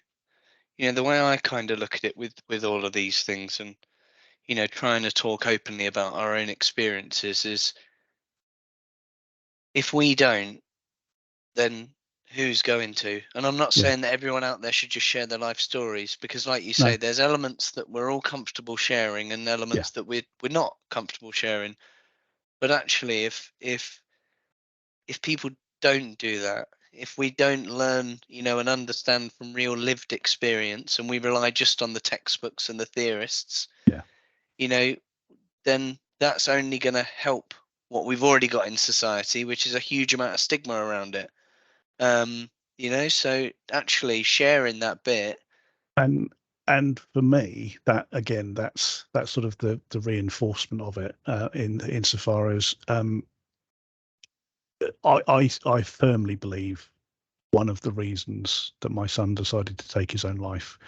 [SPEAKER 1] the way I kind of look at it with all of these things, and trying to talk openly about our own experiences, is if we don't, then who's going to? And I'm not saying that everyone out there should just share their life stories, because like you say, there's elements that we're all comfortable sharing and elements that we're not comfortable sharing. But actually, if people don't do that, if we don't learn, and understand from real lived experience, and we rely just on the textbooks and the theorists, then that's only going to help what we've already got in society, which is a huge amount of stigma around it. So actually sharing that bit,
[SPEAKER 2] and for me, that again, that's sort of the reinforcement of it, insofar as I firmly believe one of the reasons that my son decided to take his own life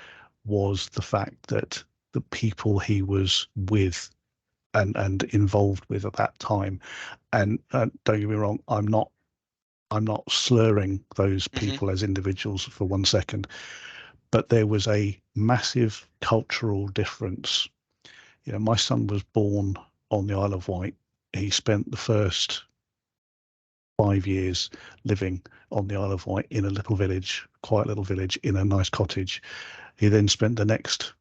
[SPEAKER 2] was the fact that the people he was with and involved with at that time, and don't get me wrong, I'm not slurring those people as individuals for 1 second, but there was a massive cultural difference. My son was born on the Isle of Wight. He spent the first 5 years living on the Isle of Wight in a little village, quiet little village, in a nice cottage. He then spent the next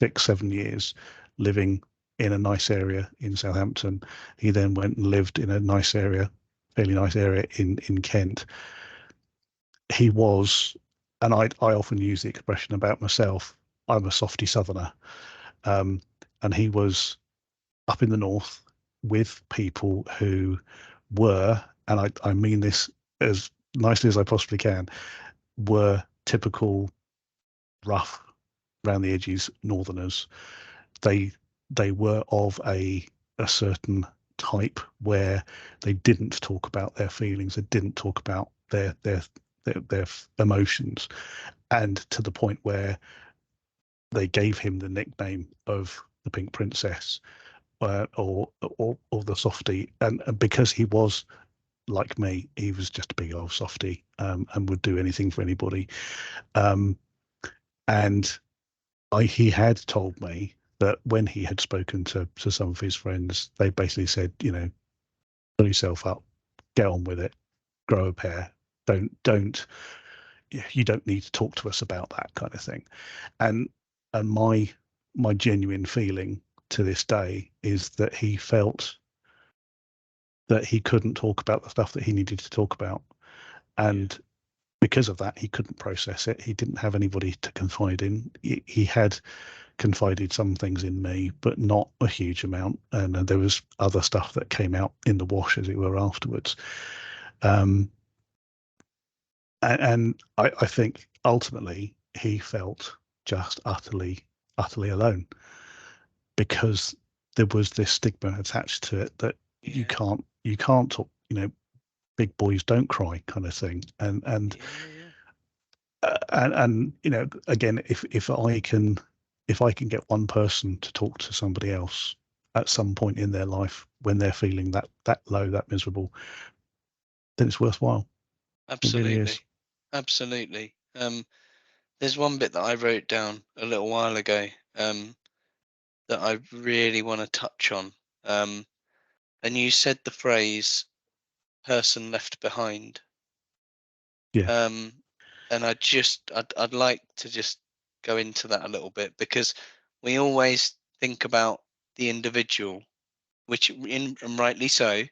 [SPEAKER 2] 6-7 years living in a nice area in Southampton. He then went and lived in a nice area, fairly nice area in Kent. He was, and I often use the expression about myself, I'm a softy southerner. And he was up in the north with people who were, and I mean this as nicely as I possibly can, were typical rough, round the edges northerners. They were of a certain type where they didn't talk about their feelings, they didn't talk about their emotions, and to the point where they gave him the nickname of the Pink Princess, or the softy, and because he was like me, he was just a big old softy, and would do anything for anybody. And he had told me that when he had spoken to some of his friends, they basically said, pull yourself up, get on with it, grow a pair. You don't need to talk to us about that kind of thing. And my genuine feeling to this day is that he felt that he couldn't talk about the stuff that he needed to talk about, and because of that, he couldn't process it. He didn't have anybody to confide in. He had confided some things in me, but not a huge amount, and there was other stuff that came out in the wash, as it were, afterwards. And I think ultimately he felt just utterly alone, because there was this stigma attached to it that you can't talk, big boys don't cry kind of thing. And again, if I can get one person to talk to somebody else at some point in their life when they're feeling that low, that miserable, then it's worthwhile.
[SPEAKER 1] Absolutely.
[SPEAKER 2] It really is.
[SPEAKER 1] Absolutely. There's one bit that I wrote down a little while ago that I really want to touch on. And you said the phrase "person left behind."
[SPEAKER 2] Yeah.
[SPEAKER 1] And I'd like to just go into that a little bit, because we always think about the individual, which and rightly so,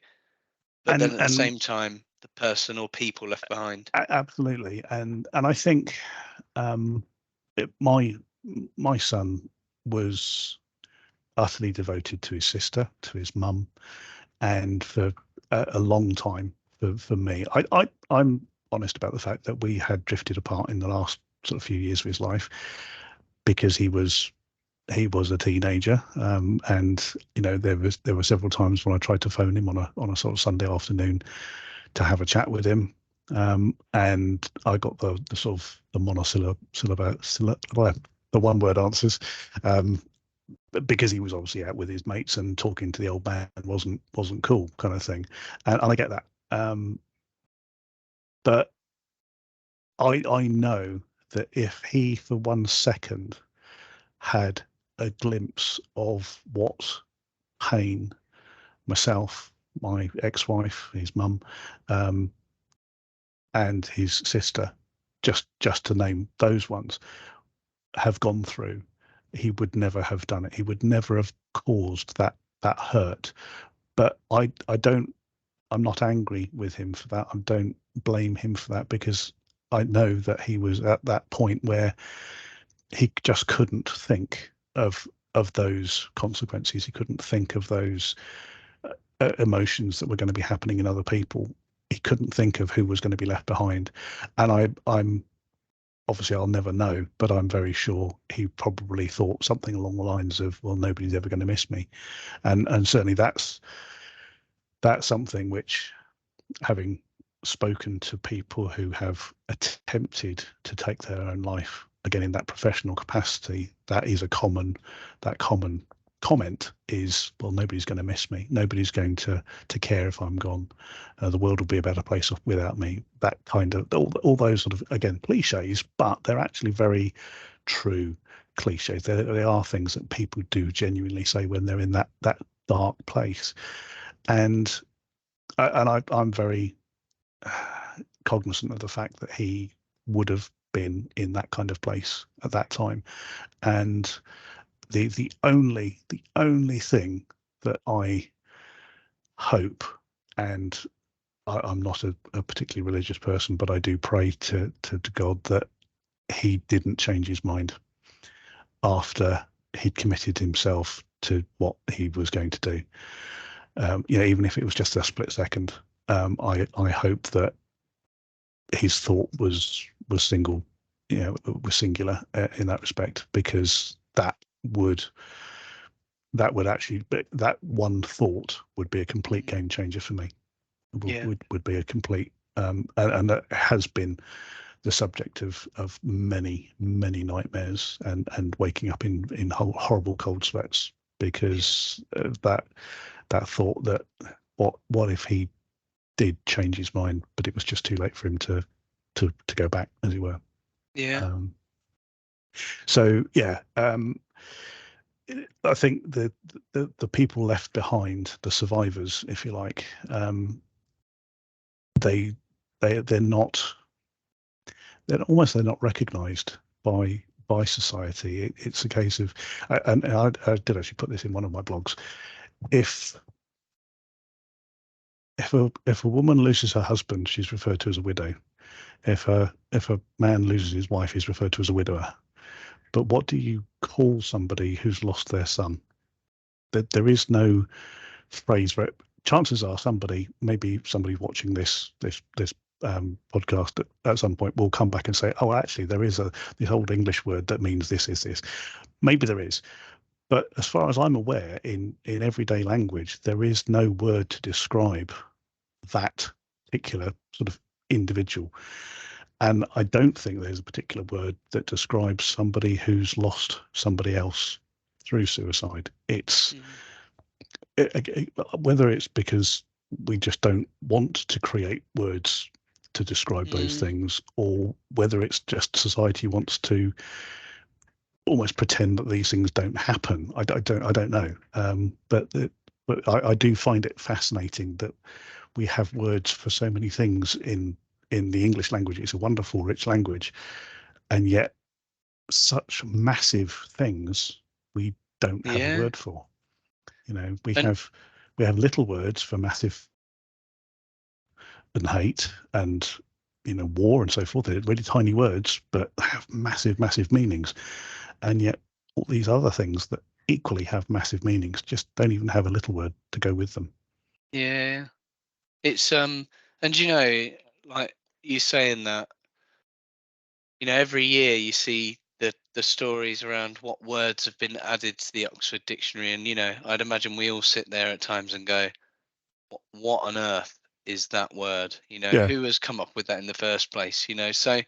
[SPEAKER 1] but then at the same time, the person or people left behind.
[SPEAKER 2] Absolutely. And I think my son was utterly devoted to his sister, to his mum, and for a long time for me. I'm honest about the fact that we had drifted apart in the last sort of few years of his life, because he was a teenager, and there were several times when I tried to phone him on a sort of Sunday afternoon to have a chat with him, and I got the sort of the the one word answers, but because he was obviously out with his mates and talking to the old man wasn't cool kind of thing, and I get that, but I know that if he for 1 second had a glimpse of what pain myself, my ex-wife, his mum, and his sister, just to name those ones, have gone through, he would never have done it. He would never have caused that hurt. But I'm not angry with him for that. I don't blame him for that, because I know that he was at that point where he just couldn't think of those consequences. He couldn't think of those emotions that were going to be happening in other people. He couldn't think of who was going to be left behind. And I'm obviously, I'll never know, but I'm very sure he probably thought something along the lines of, well, nobody's ever going to miss me. And certainly that's something which, having spoken to people who have attempted to take their own life, again in that professional capacity, that is common comment is, well, nobody's going to miss me, nobody's going to care if I'm gone, the world will be a better place without me. That kind of all those sort of, again, cliches, but they're actually very true cliches. They are things that people do genuinely say when they're in that dark place. And I'm very cognizant of the fact that he would have been in that kind of place at that time. And the only thing that I hope, and I'm not a particularly religious person, but I do pray to God that he didn't change his mind after he'd committed himself to what he was going to do. Even if it was just a split second, I hope that his thought was single, was singular in that respect, because that would actually, that one thought would be a complete game changer for me. Would be a complete, and that has been the subject of many nightmares and waking up in horrible cold sweats, because of that thought that what if he did change his mind, but it was just too late for him to go back, as it were. So yeah, I think the people left behind, the survivors, if you like, they're not recognised by society. It's a case of, and I did actually put this in one of my blogs. If a woman loses her husband, she's referred to as a widow. If a man loses his wife, he's referred to as a widower. But what do you call somebody who's lost their son? There is no phrase for it. Chances are maybe somebody watching this podcast at some point will come back and say, oh, actually, there is this old English word that means this is this. Maybe there is. But as far as I'm aware, in everyday language, there is no word to describe that particular sort of individual. And I don't think there's a particular word that describes somebody who's lost somebody else through suicide. It's whether it's because we just don't want to create words to describe those things, or whether it's just society wants to almost pretend that these things don't happen. I don't know. But I do find it fascinating that we have words for so many things in the English language. It's a wonderful, rich language, and yet such massive things we don't have a word for. You know, we have little words for massive and hate and, you know, war and so forth. They're really tiny words, but have massive, massive meanings. And yet all these other things that equally have massive meanings just don't even have a little word to go with them.
[SPEAKER 1] Yeah. It's and you know, like you saying that, you know, every year you see the stories around what words have been added to the Oxford Dictionary, and you know, I'd imagine we all sit there at times and go, what on earth is that word? You know, who has come up with that in the first place? You know, so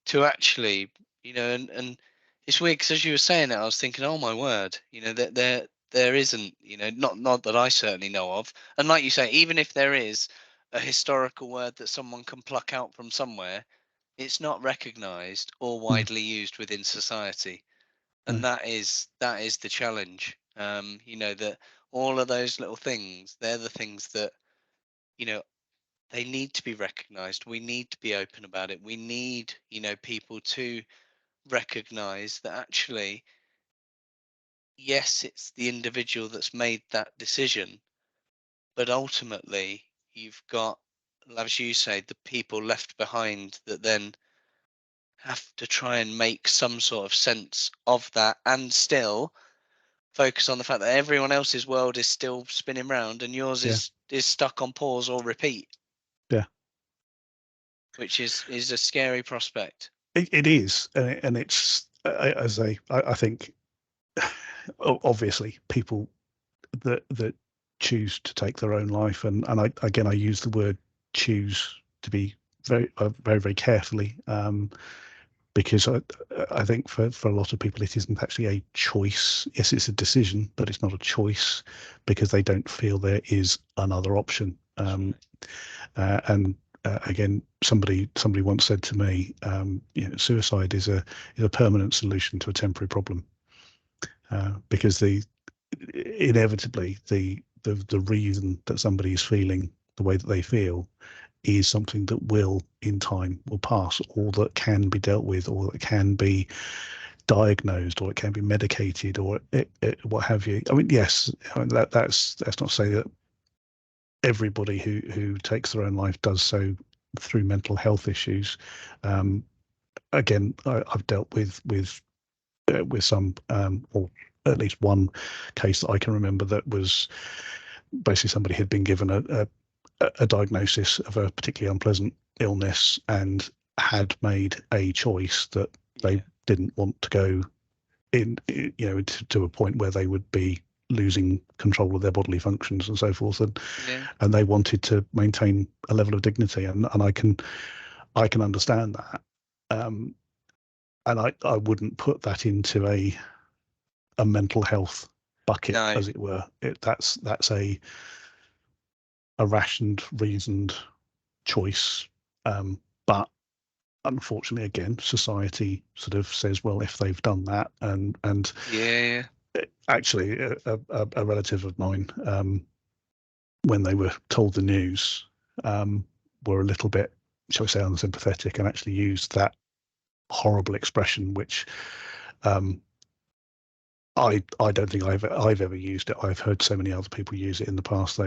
[SPEAKER 1] to actually, you know, and it's weird because as you were saying it, I was thinking, oh my word, you know, that there isn't, you know, not that I certainly know of. And like you say, even if there is a historical word that someone can pluck out from somewhere, it's not recognized or widely used within society. And that is the challenge. You know, that all of those little things, they're the things that, you know, they need to be recognized. We need to be open about it. We need, you know, people to recognize that actually, yes, it's the individual that's made that decision, but ultimately you've got, as you say, the people left behind that then have to try and make some sort of sense of that, and still focus on the fact that everyone else's world is still spinning round and yours is stuck on pause or repeat.
[SPEAKER 2] Yeah.
[SPEAKER 1] Which is a scary prospect.
[SPEAKER 2] It is, and it's as I think obviously people that choose to take their own life, and I use the word choose to be very very carefully, because I think for a lot of people it isn't actually a choice. Yes, it's a decision, but it's not a choice because they don't feel there is another option. And again, somebody once said to me, you know, suicide is a permanent solution to a temporary problem, because inevitably the reason that somebody is feeling the way that they feel is something that will in time will pass, or that can be dealt with, or that can be diagnosed, or it can be medicated, or what have you. I mean, yes, I mean, that's not to say that everybody who takes their own life does so through mental health issues. Again, I've dealt with some, or at least one case that I can remember that was basically somebody had been given a diagnosis of a particularly unpleasant illness and had made a choice that they didn't want to go in, you know, to a point where they would be losing control of their bodily functions and so forth, and they wanted to maintain a level of dignity, and I can understand that, and I wouldn't put that into a mental health bucket, as it were. That's a rationed, reasoned choice, but unfortunately, again, society sort of says, well, if they've done that, and actually, a relative of mine, when they were told the news, were a little bit, shall we say, unsympathetic, and actually used that horrible expression, which I don't think I've ever used it. I've heard so many other people use it in the past.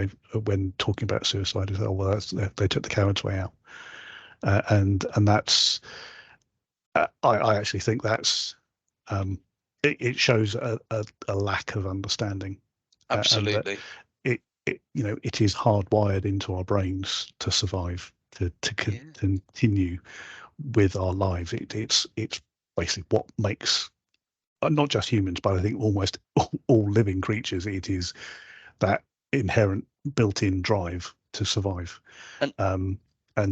[SPEAKER 2] When talking about suicide, is, oh well, they took the coward's way out, and that's I actually think that's it shows a lack of understanding.
[SPEAKER 1] Absolutely.
[SPEAKER 2] And that it you know, it is hardwired into our brains to survive continue with our lives. It's basically what makes not just humans, but I think almost all living creatures. It is that inherent built-in drive to survive, and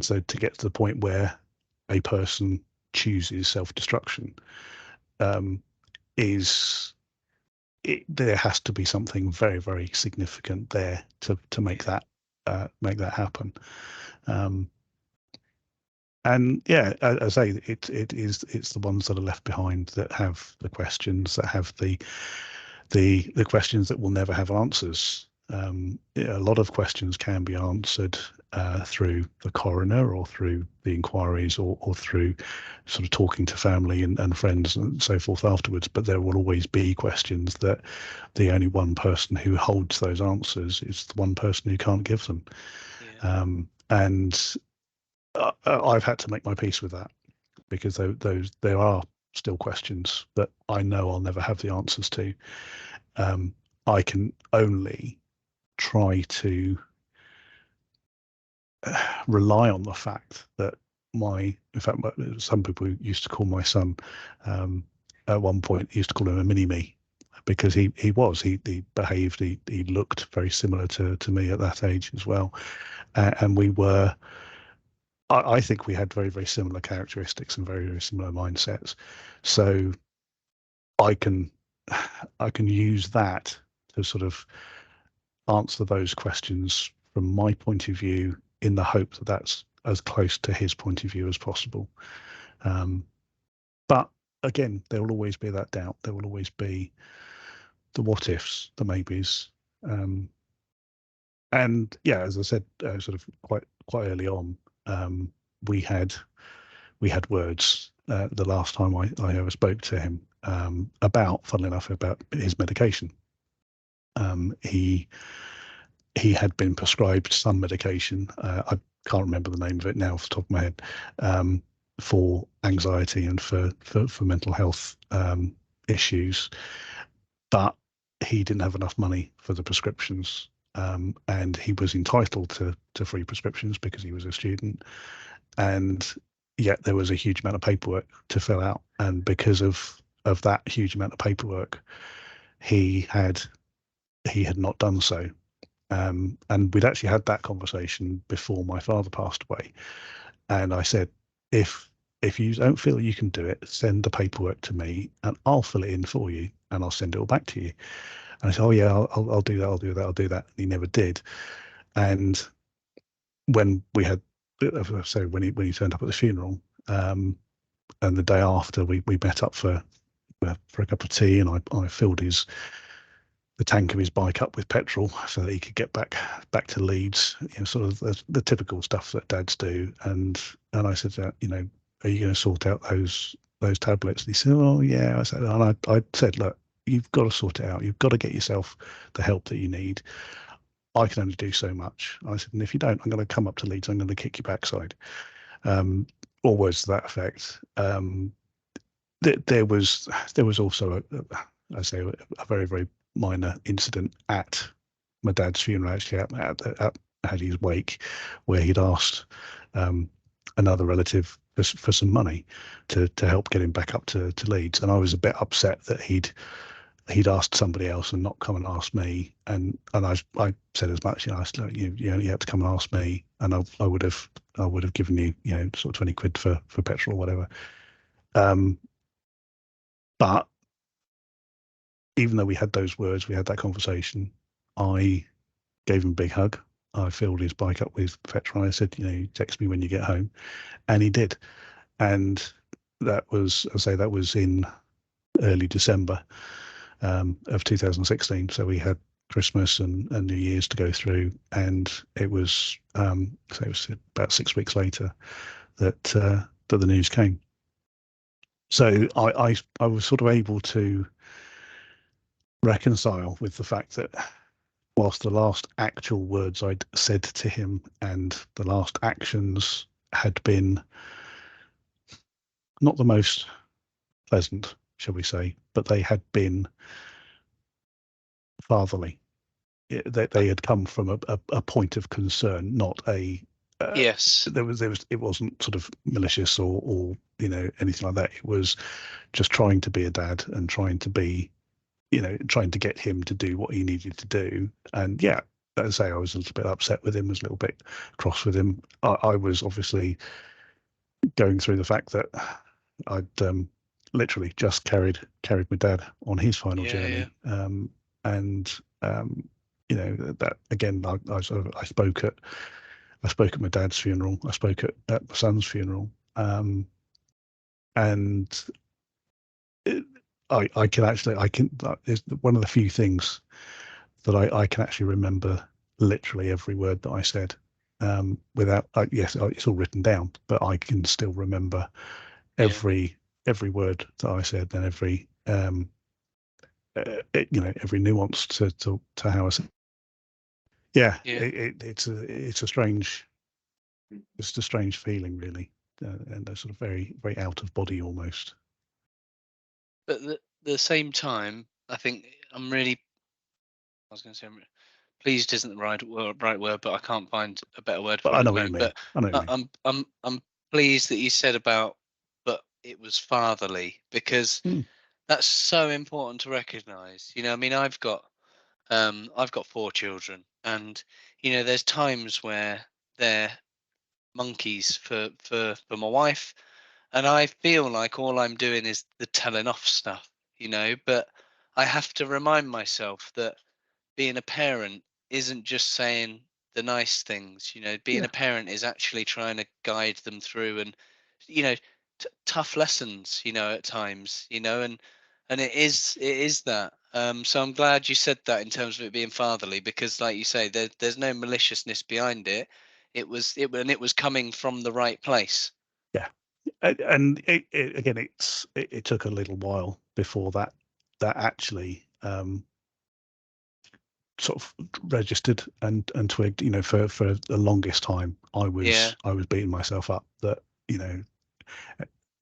[SPEAKER 2] so to get to the point where a person chooses self-destruction, there has to be something very, very significant there to make that happen. And yeah, as I say, it's the ones that are left behind that have the questions, that have the questions that will never have answers. A lot of questions can be answered through the coroner or through the inquiries or through sort of talking to family and friends and so forth afterwards, but there will always be questions that the only one person who holds those answers is the one person who can't give them. And I've had to make my peace with that, because there are still questions that I know I'll never have the answers to. I can only try to rely on the fact that in fact, some people used to call my son, at one point, used to call him a mini-me, because he behaved, he looked very similar to me at that age as well. And we were, I think we had very, very similar characteristics and very, very similar mindsets. So I can use that to sort of answer those questions from my point of view, in the hope that that's as close to his point of view as possible. But again, there will always be that doubt. There will always be the what ifs, the maybes. And yeah, as I said, sort of quite early on, we had words the last time I ever spoke to him, funnily enough, about his medication. He had been prescribed some medication. I can't remember the name of it now off the top of my head, for anxiety and for mental health issues, but he didn't have enough money for the prescriptions, and he was entitled to free prescriptions because he was a student, and yet there was a huge amount of paperwork to fill out, and because of that huge amount of paperwork, he had not done so. And we'd actually had that conversation before my father passed away, and I said, if you don't feel you can do it, send the paperwork to me and I'll fill it in for you and I'll send it all back to you. And I said, oh yeah, I'll do that, I'll do that. And he never did. And when we had, so when he turned up at the funeral, and the day after, we met up for a cup of tea, and I filled the tank of his bike up with petrol so that he could get back to Leeds, sort of the typical stuff that dads do. And I said, are you going to sort out those tablets? And he said, oh yeah. I said, look, you've got to sort it out. You've got to get yourself the help that you need. I can only do so much. I said, and if you don't, I'm going to come up to Leeds. I'm going to kick your backside. Or words to that effect. There was also a very, very minor incident at my dad's funeral, actually at Hattie's wake, where he'd asked another relative for some money to help get him back up to Leeds, and I was a bit upset that he'd asked somebody else and not come and ask me, and I said as much. I said, look, you only had to come and ask me, and I would have given you sort of 20 quid for petrol or whatever. But even though we had those words, we had that conversation, I gave him a big hug. I filled his bike up with petrol. I said, text me when you get home. And he did. And that was, that was in early December of 2016. So we had Christmas and New Year's to go through. And it was, it was about 6 weeks later that the news came. So I was sort of able to reconcile with the fact that whilst the last actual words I'd said to him and the last actions had been not the most pleasant, shall we say, but they had been fatherly. They had come from a point of concern, not a
[SPEAKER 1] Yes.
[SPEAKER 2] It wasn't sort of malicious or anything like that. It was just trying to be a dad and trying to be, trying to get him to do what he needed to do. And yeah, as I say, I was a little bit upset with him, was a little bit cross with him. I was obviously going through the fact that I'd literally just carried my dad on his final journey. And that again, I spoke at my dad's funeral. I spoke at my son's funeral. And I can it's one of the few things that I can actually remember literally every word that I said, without, yes, it's all written down, but I can still remember every word that I said, and every every nuance to how I said. Yeah, it's a strange feeling, really, and a sort of very, very out of body almost.
[SPEAKER 1] But at the same time, I think I'm really, I was going to say, pleased isn't the right word, but I can't find a better word for
[SPEAKER 2] But
[SPEAKER 1] it.
[SPEAKER 2] I know what you mean.
[SPEAKER 1] But I'm pleased that you said about, but it was fatherly, because that's so important to recognise. I mean, I've got 4 children, and there's times where they're monkeys for my wife, and I feel like all I'm doing is the telling off stuff, but I have to remind myself that being a parent isn't just saying the nice things. Being a parent is actually trying to guide them through, and tough lessons, at times, and it is that. So I'm glad you said that in terms of it being fatherly, because like you say, there's no maliciousness behind it. It was coming from the right place.
[SPEAKER 2] Yeah, and again, it took a little while before that actually sort of registered and twigged. For the longest time, I was beating myself up that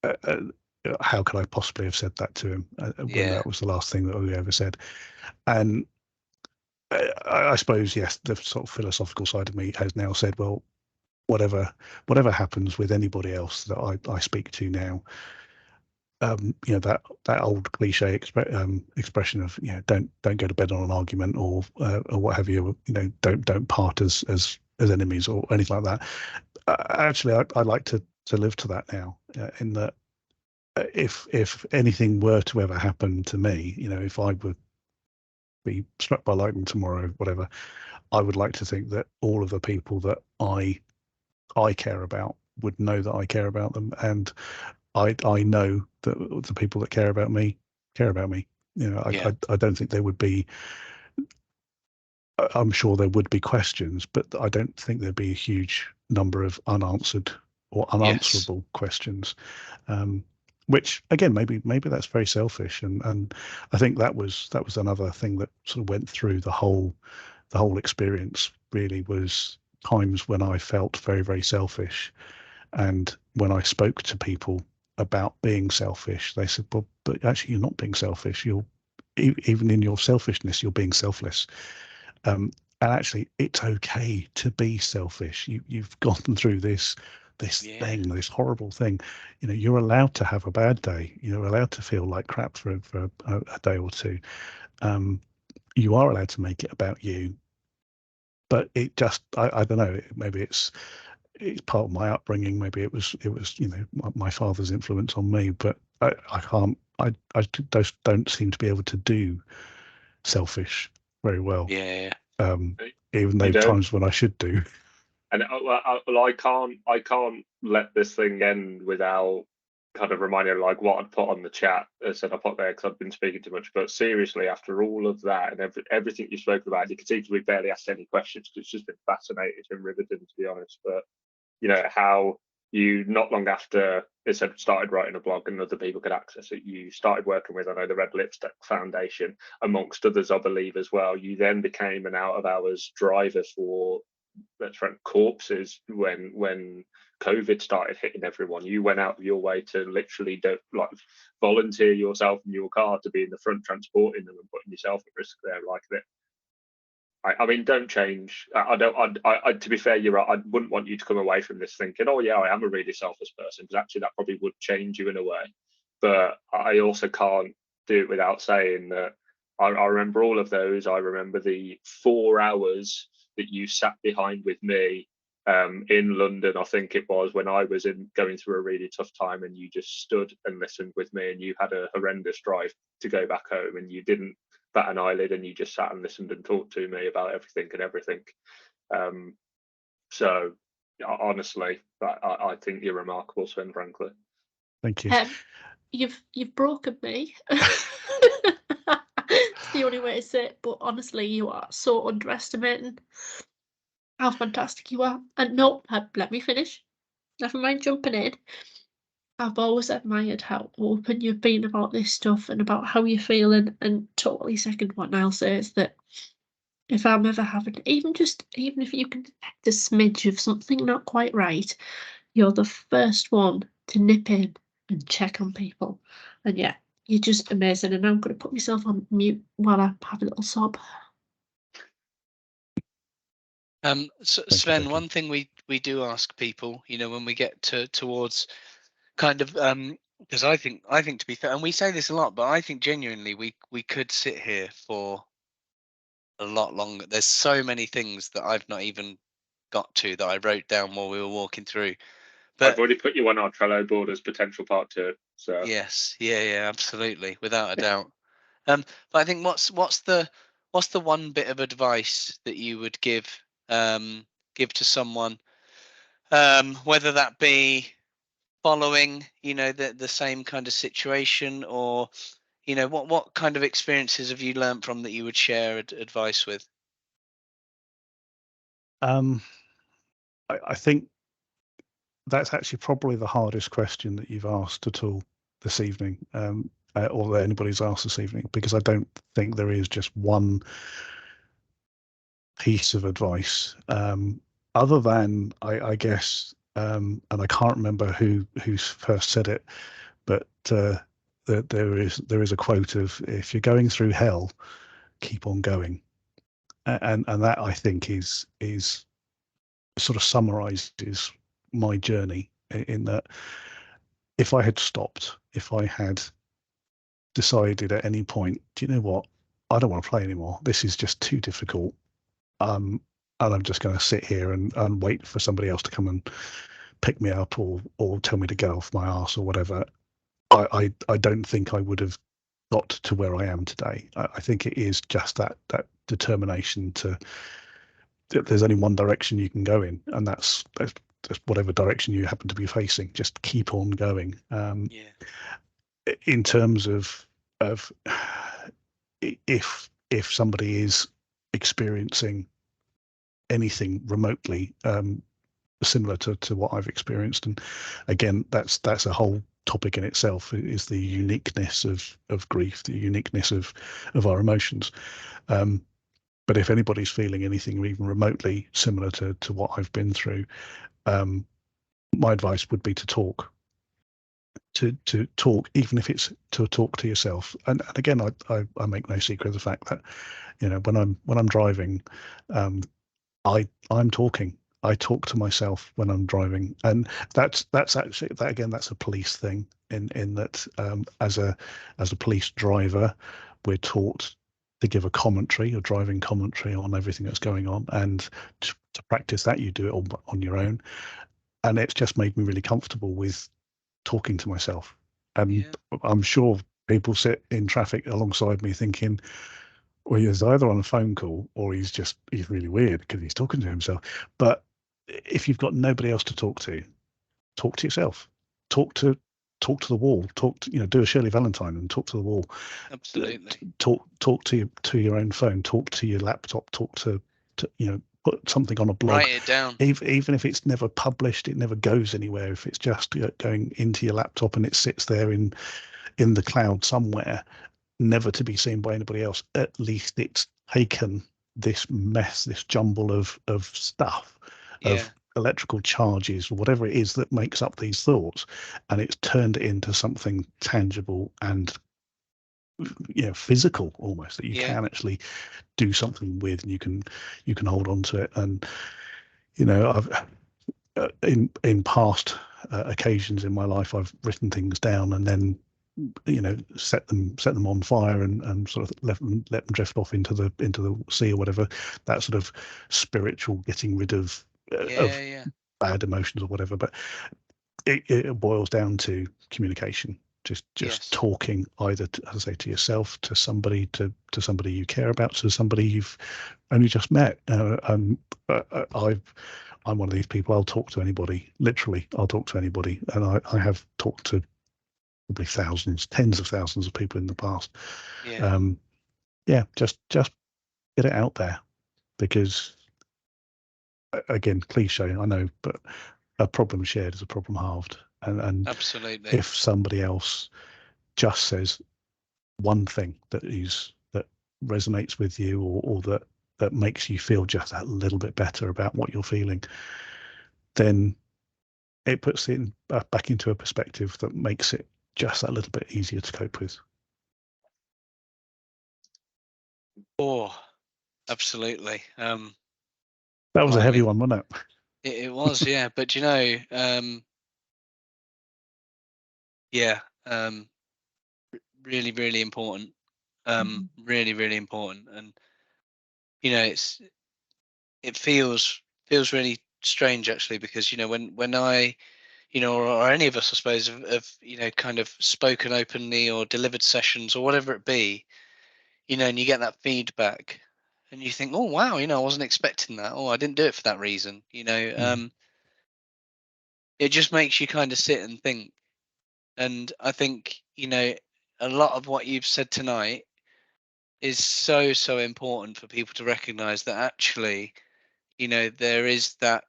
[SPEAKER 2] uh, uh, how could I possibly have said that to him when that was the last thing that we ever said. And I suppose, yes, the sort of philosophical side of me has now said, well, whatever happens with anybody else that I speak to now, that old cliche expression of don't go to bed on an argument, or what have you, don't part as enemies or anything like that. Actually, I like to live to that now, in that if anything were to ever happen to me, if I would be struck by lightning tomorrow, whatever, I would like to think that all of the people that I care about would know that I care about them, and I know that the people that care about me care about me. I don't think there would be. I'm sure there would be questions, but I don't think there'd be a huge number of unanswered or unanswerable questions. Which again, maybe that's very selfish, and I think that was another thing that sort of went through the whole experience. Really, was times when I felt very, very selfish, and when I spoke to people about being selfish, they said, "Well, but actually, you're not being selfish. You're even in your selfishness, you're being selfless." And actually, it's okay to be selfish. You've gone through this thing, this horrible thing. You're allowed to have a bad day. You're allowed to feel like crap for a day or two. You are allowed to make it about you. But it just, I don't know. Maybe it's part of my upbringing. Maybe it was my father's influence on me. But I can't. I just don't seem to be able to do selfish very well. Even though times when I should do.
[SPEAKER 4] And I can't let this thing end without kind of reminding like what I'd put on the chat. I said I put there because I've been speaking too much. But seriously, after all of that and everything you've spoken about, you can see we barely asked any questions because it's just been fascinating and riveting, to be honest. But how you, not long after it said, started writing a blog and other people could access it, you started working with, I know, the Red Lipstick Foundation, amongst others, I believe, as well. You then became an out of hours driver for, let's friend, corpses when COVID started hitting everyone. You went out of your way to literally volunteer yourself in your car to be in the front transporting them and putting yourself at risk there. Like that, I mean, don't change. I don't. I to be fair, you're right. I wouldn't want you to come away from this thinking, "Oh yeah, I am a really selfish person," because actually that probably would change you in a way. But I also can't do it without saying that I remember all of those. I remember the 4 hours that you sat behind with me in London. I think it was when I was going through a really tough time, and you just stood and listened with me, and you had a horrendous drive to go back home, and you didn't bat an eyelid, and you just sat and listened and talked to me about everything and everything. So honestly, I think you're remarkable, Sven, frankly.
[SPEAKER 2] Thank you.
[SPEAKER 3] You've broken me. It's the only way to say it, but honestly, you are so underestimating how fantastic you are. And no, let me finish. Never mind jumping in. I've always admired how open you've been about this stuff and about how you're feeling, and totally second what Niall says, that if I'm ever having, even if you can detect a smidge of something not quite right, you're the first one to nip in and check on people. And yeah, you're just amazing. And I'm going to put myself on mute while I have a little sob.
[SPEAKER 1] So
[SPEAKER 2] you,
[SPEAKER 1] Sven,
[SPEAKER 2] Becky.
[SPEAKER 1] one thing we do ask people, when we get towards kind of because I think to be fair, and we say this a lot, but I think genuinely we could sit here for a lot longer. There's so many things that I've not even got to that I wrote down while we were walking through. But
[SPEAKER 4] I've already put you on our Trello board as potential part 2. So
[SPEAKER 1] yes, yeah, absolutely, without a doubt. But I think what's the one bit of advice that you would give to someone, whether that be following, the same kind of situation, or what kind of experiences have you learned from that you would share advice with?
[SPEAKER 2] I think that's actually probably the hardest question that you've asked at all this evening, or that anybody's asked this evening, because I don't think there is just one piece of advice, other than I guess, and I can't remember who first said it, but that there is a quote of, if you're going through hell, keep on going, and that I think is sort of summarizes my journey, in that if I had stopped, if I had decided at any point, do you know what, I don't want to play anymore, this is just too difficult, and I'm just going to sit here and wait for somebody else to come and pick me up, or tell me to get off my arse or whatever, I don't think I would have got to where I am today. I think it is just that determination to, there's only one direction you can go in, and that's whatever direction you happen to be facing, just keep on going.
[SPEAKER 1] Yeah.
[SPEAKER 2] In terms of if somebody is experiencing anything remotely similar to what I've experienced, and again, that's a whole topic in itself, is the uniqueness of grief, the uniqueness of our emotions. But if anybody's feeling anything even remotely similar to what I've been through, my advice would be to talk. To talk, even if it's to talk to yourself. And again, I make no secret of the fact that, when I'm driving, I'm talking. I talk to myself when I'm driving, and that's actually, that again, that's a police thing, in that, as a police driver, we're taught to give a commentary, a driving commentary on everything that's going on, and to practice that, you do it all on your own, and it's just made me really comfortable with talking to myself. And I'm sure people sit in traffic alongside me thinking, well, he's either on a phone call or he's really weird because he's talking to himself. But if you've got nobody else to talk to yourself. Talk to the wall. Do a Shirley Valentine and talk to the wall.
[SPEAKER 1] Absolutely.
[SPEAKER 2] Talk to your own phone. Talk to your laptop. Talk to put something on a blog.
[SPEAKER 1] Write it down.
[SPEAKER 2] Even if it's never published, it never goes anywhere. If it's just going into your laptop and it sits there in the cloud somewhere, never to be seen by anybody else, at least it's taken this mess, this jumble of stuff, of electrical charges, whatever it is that makes up these thoughts, and it's turned it into something tangible and physical almost, that you
[SPEAKER 1] Yeah.
[SPEAKER 2] can actually do something with, and you can hold on to it. And I've in past occasions in my life, I've written things down and then set them on fire and sort of let them drift off into the sea or whatever. That sort of spiritual getting rid of
[SPEAKER 1] Yeah.
[SPEAKER 2] bad emotions or whatever. But it boils down to communication. Just
[SPEAKER 1] Yes.
[SPEAKER 2] talking, either as I say, to yourself, to somebody, to somebody you care about, to somebody you've only just met. I'm one of these people. I'll talk to anybody. Literally, I'll talk to anybody, and I have talked to probably thousands, tens of thousands of people in the past.
[SPEAKER 1] Yeah.
[SPEAKER 2] Just get it out there, because again, cliche, I know, but a problem shared is a problem halved. And
[SPEAKER 1] Absolutely.
[SPEAKER 2] if somebody else just says one thing that resonates with you, or that makes you feel just a little bit better about what you're feeling, then it puts it back into a perspective that makes it just that little bit easier to cope with.
[SPEAKER 1] Oh, absolutely.
[SPEAKER 2] That was a heavy
[SPEAKER 1] blimey.
[SPEAKER 2] one, wasn't it?
[SPEAKER 1] It was, yeah. But yeah, really, really important. Really, really important. And it feels really strange, actually, because when I, or any of us, I suppose, have kind of spoken openly or delivered sessions or whatever it be, and you get that feedback, and you think, oh wow, I wasn't expecting that, or I didn't do it for that reason, it just makes you kind of sit and think. And I think a lot of what you've said tonight is so important for people to recognize that actually, there is that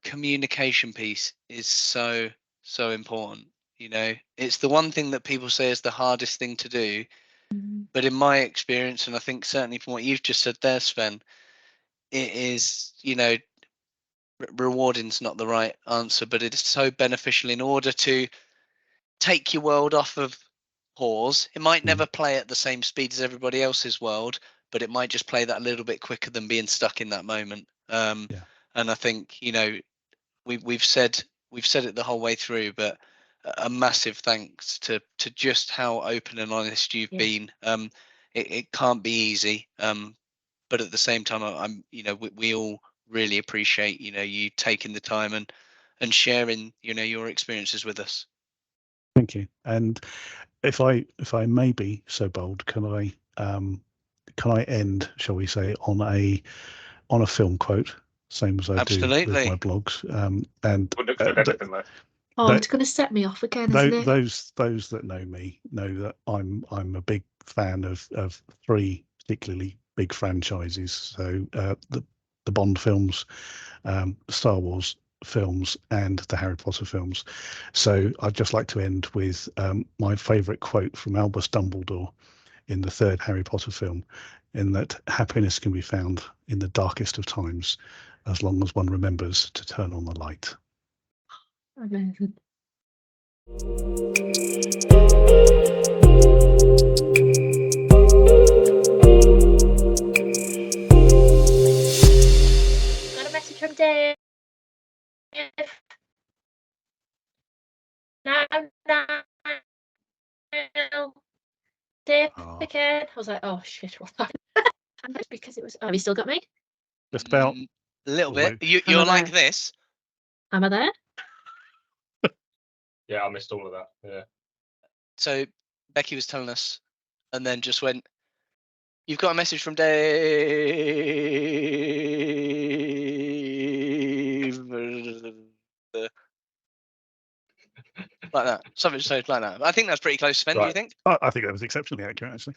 [SPEAKER 1] communication piece is so important. It's the one thing that people say is the hardest thing to do, but in my experience, and I think certainly from what you've just said there, Sven, it is, rewarding's not the right answer, but it is so beneficial in order to take your world off of pause. It might never play at the same speed as everybody else's world, but it might just play that a little bit quicker than being stuck in that moment. And I think we've said it the whole way through, but a massive thanks to just how open and honest you've been. It can't be easy, but at the same time, I'm we all really appreciate you taking the time and sharing your experiences with us.
[SPEAKER 2] Thank you. And if I may be so bold, can I end, shall we say, on a film quote, same as I do with my blogs. And
[SPEAKER 3] it's going to set me off again, isn't it?
[SPEAKER 2] Those that know me know that I'm a big fan of three particularly big franchises. So the Bond films, Star Wars films, and the Harry Potter films. So I'd just like to end with my favourite quote from Albus Dumbledore in the third Harry Potter film, in that happiness can be found in the darkest of times, as long as one remembers to turn on the light.
[SPEAKER 3] Amazing. Got a message from Dave. Dave again. I was like, oh shit, what happened? Because it was. Have you still got me?
[SPEAKER 2] Just about.
[SPEAKER 1] A little bit. You're like this.
[SPEAKER 3] Am I there?
[SPEAKER 4] Yeah, I missed all of that. Yeah.
[SPEAKER 1] So Becky was telling us, and then just went, "You've got a message from Dave." Like that. Something so like that. I think that's pretty close, Sven.
[SPEAKER 4] Right.
[SPEAKER 1] Do you think?
[SPEAKER 2] I think that was exceptionally accurate, actually.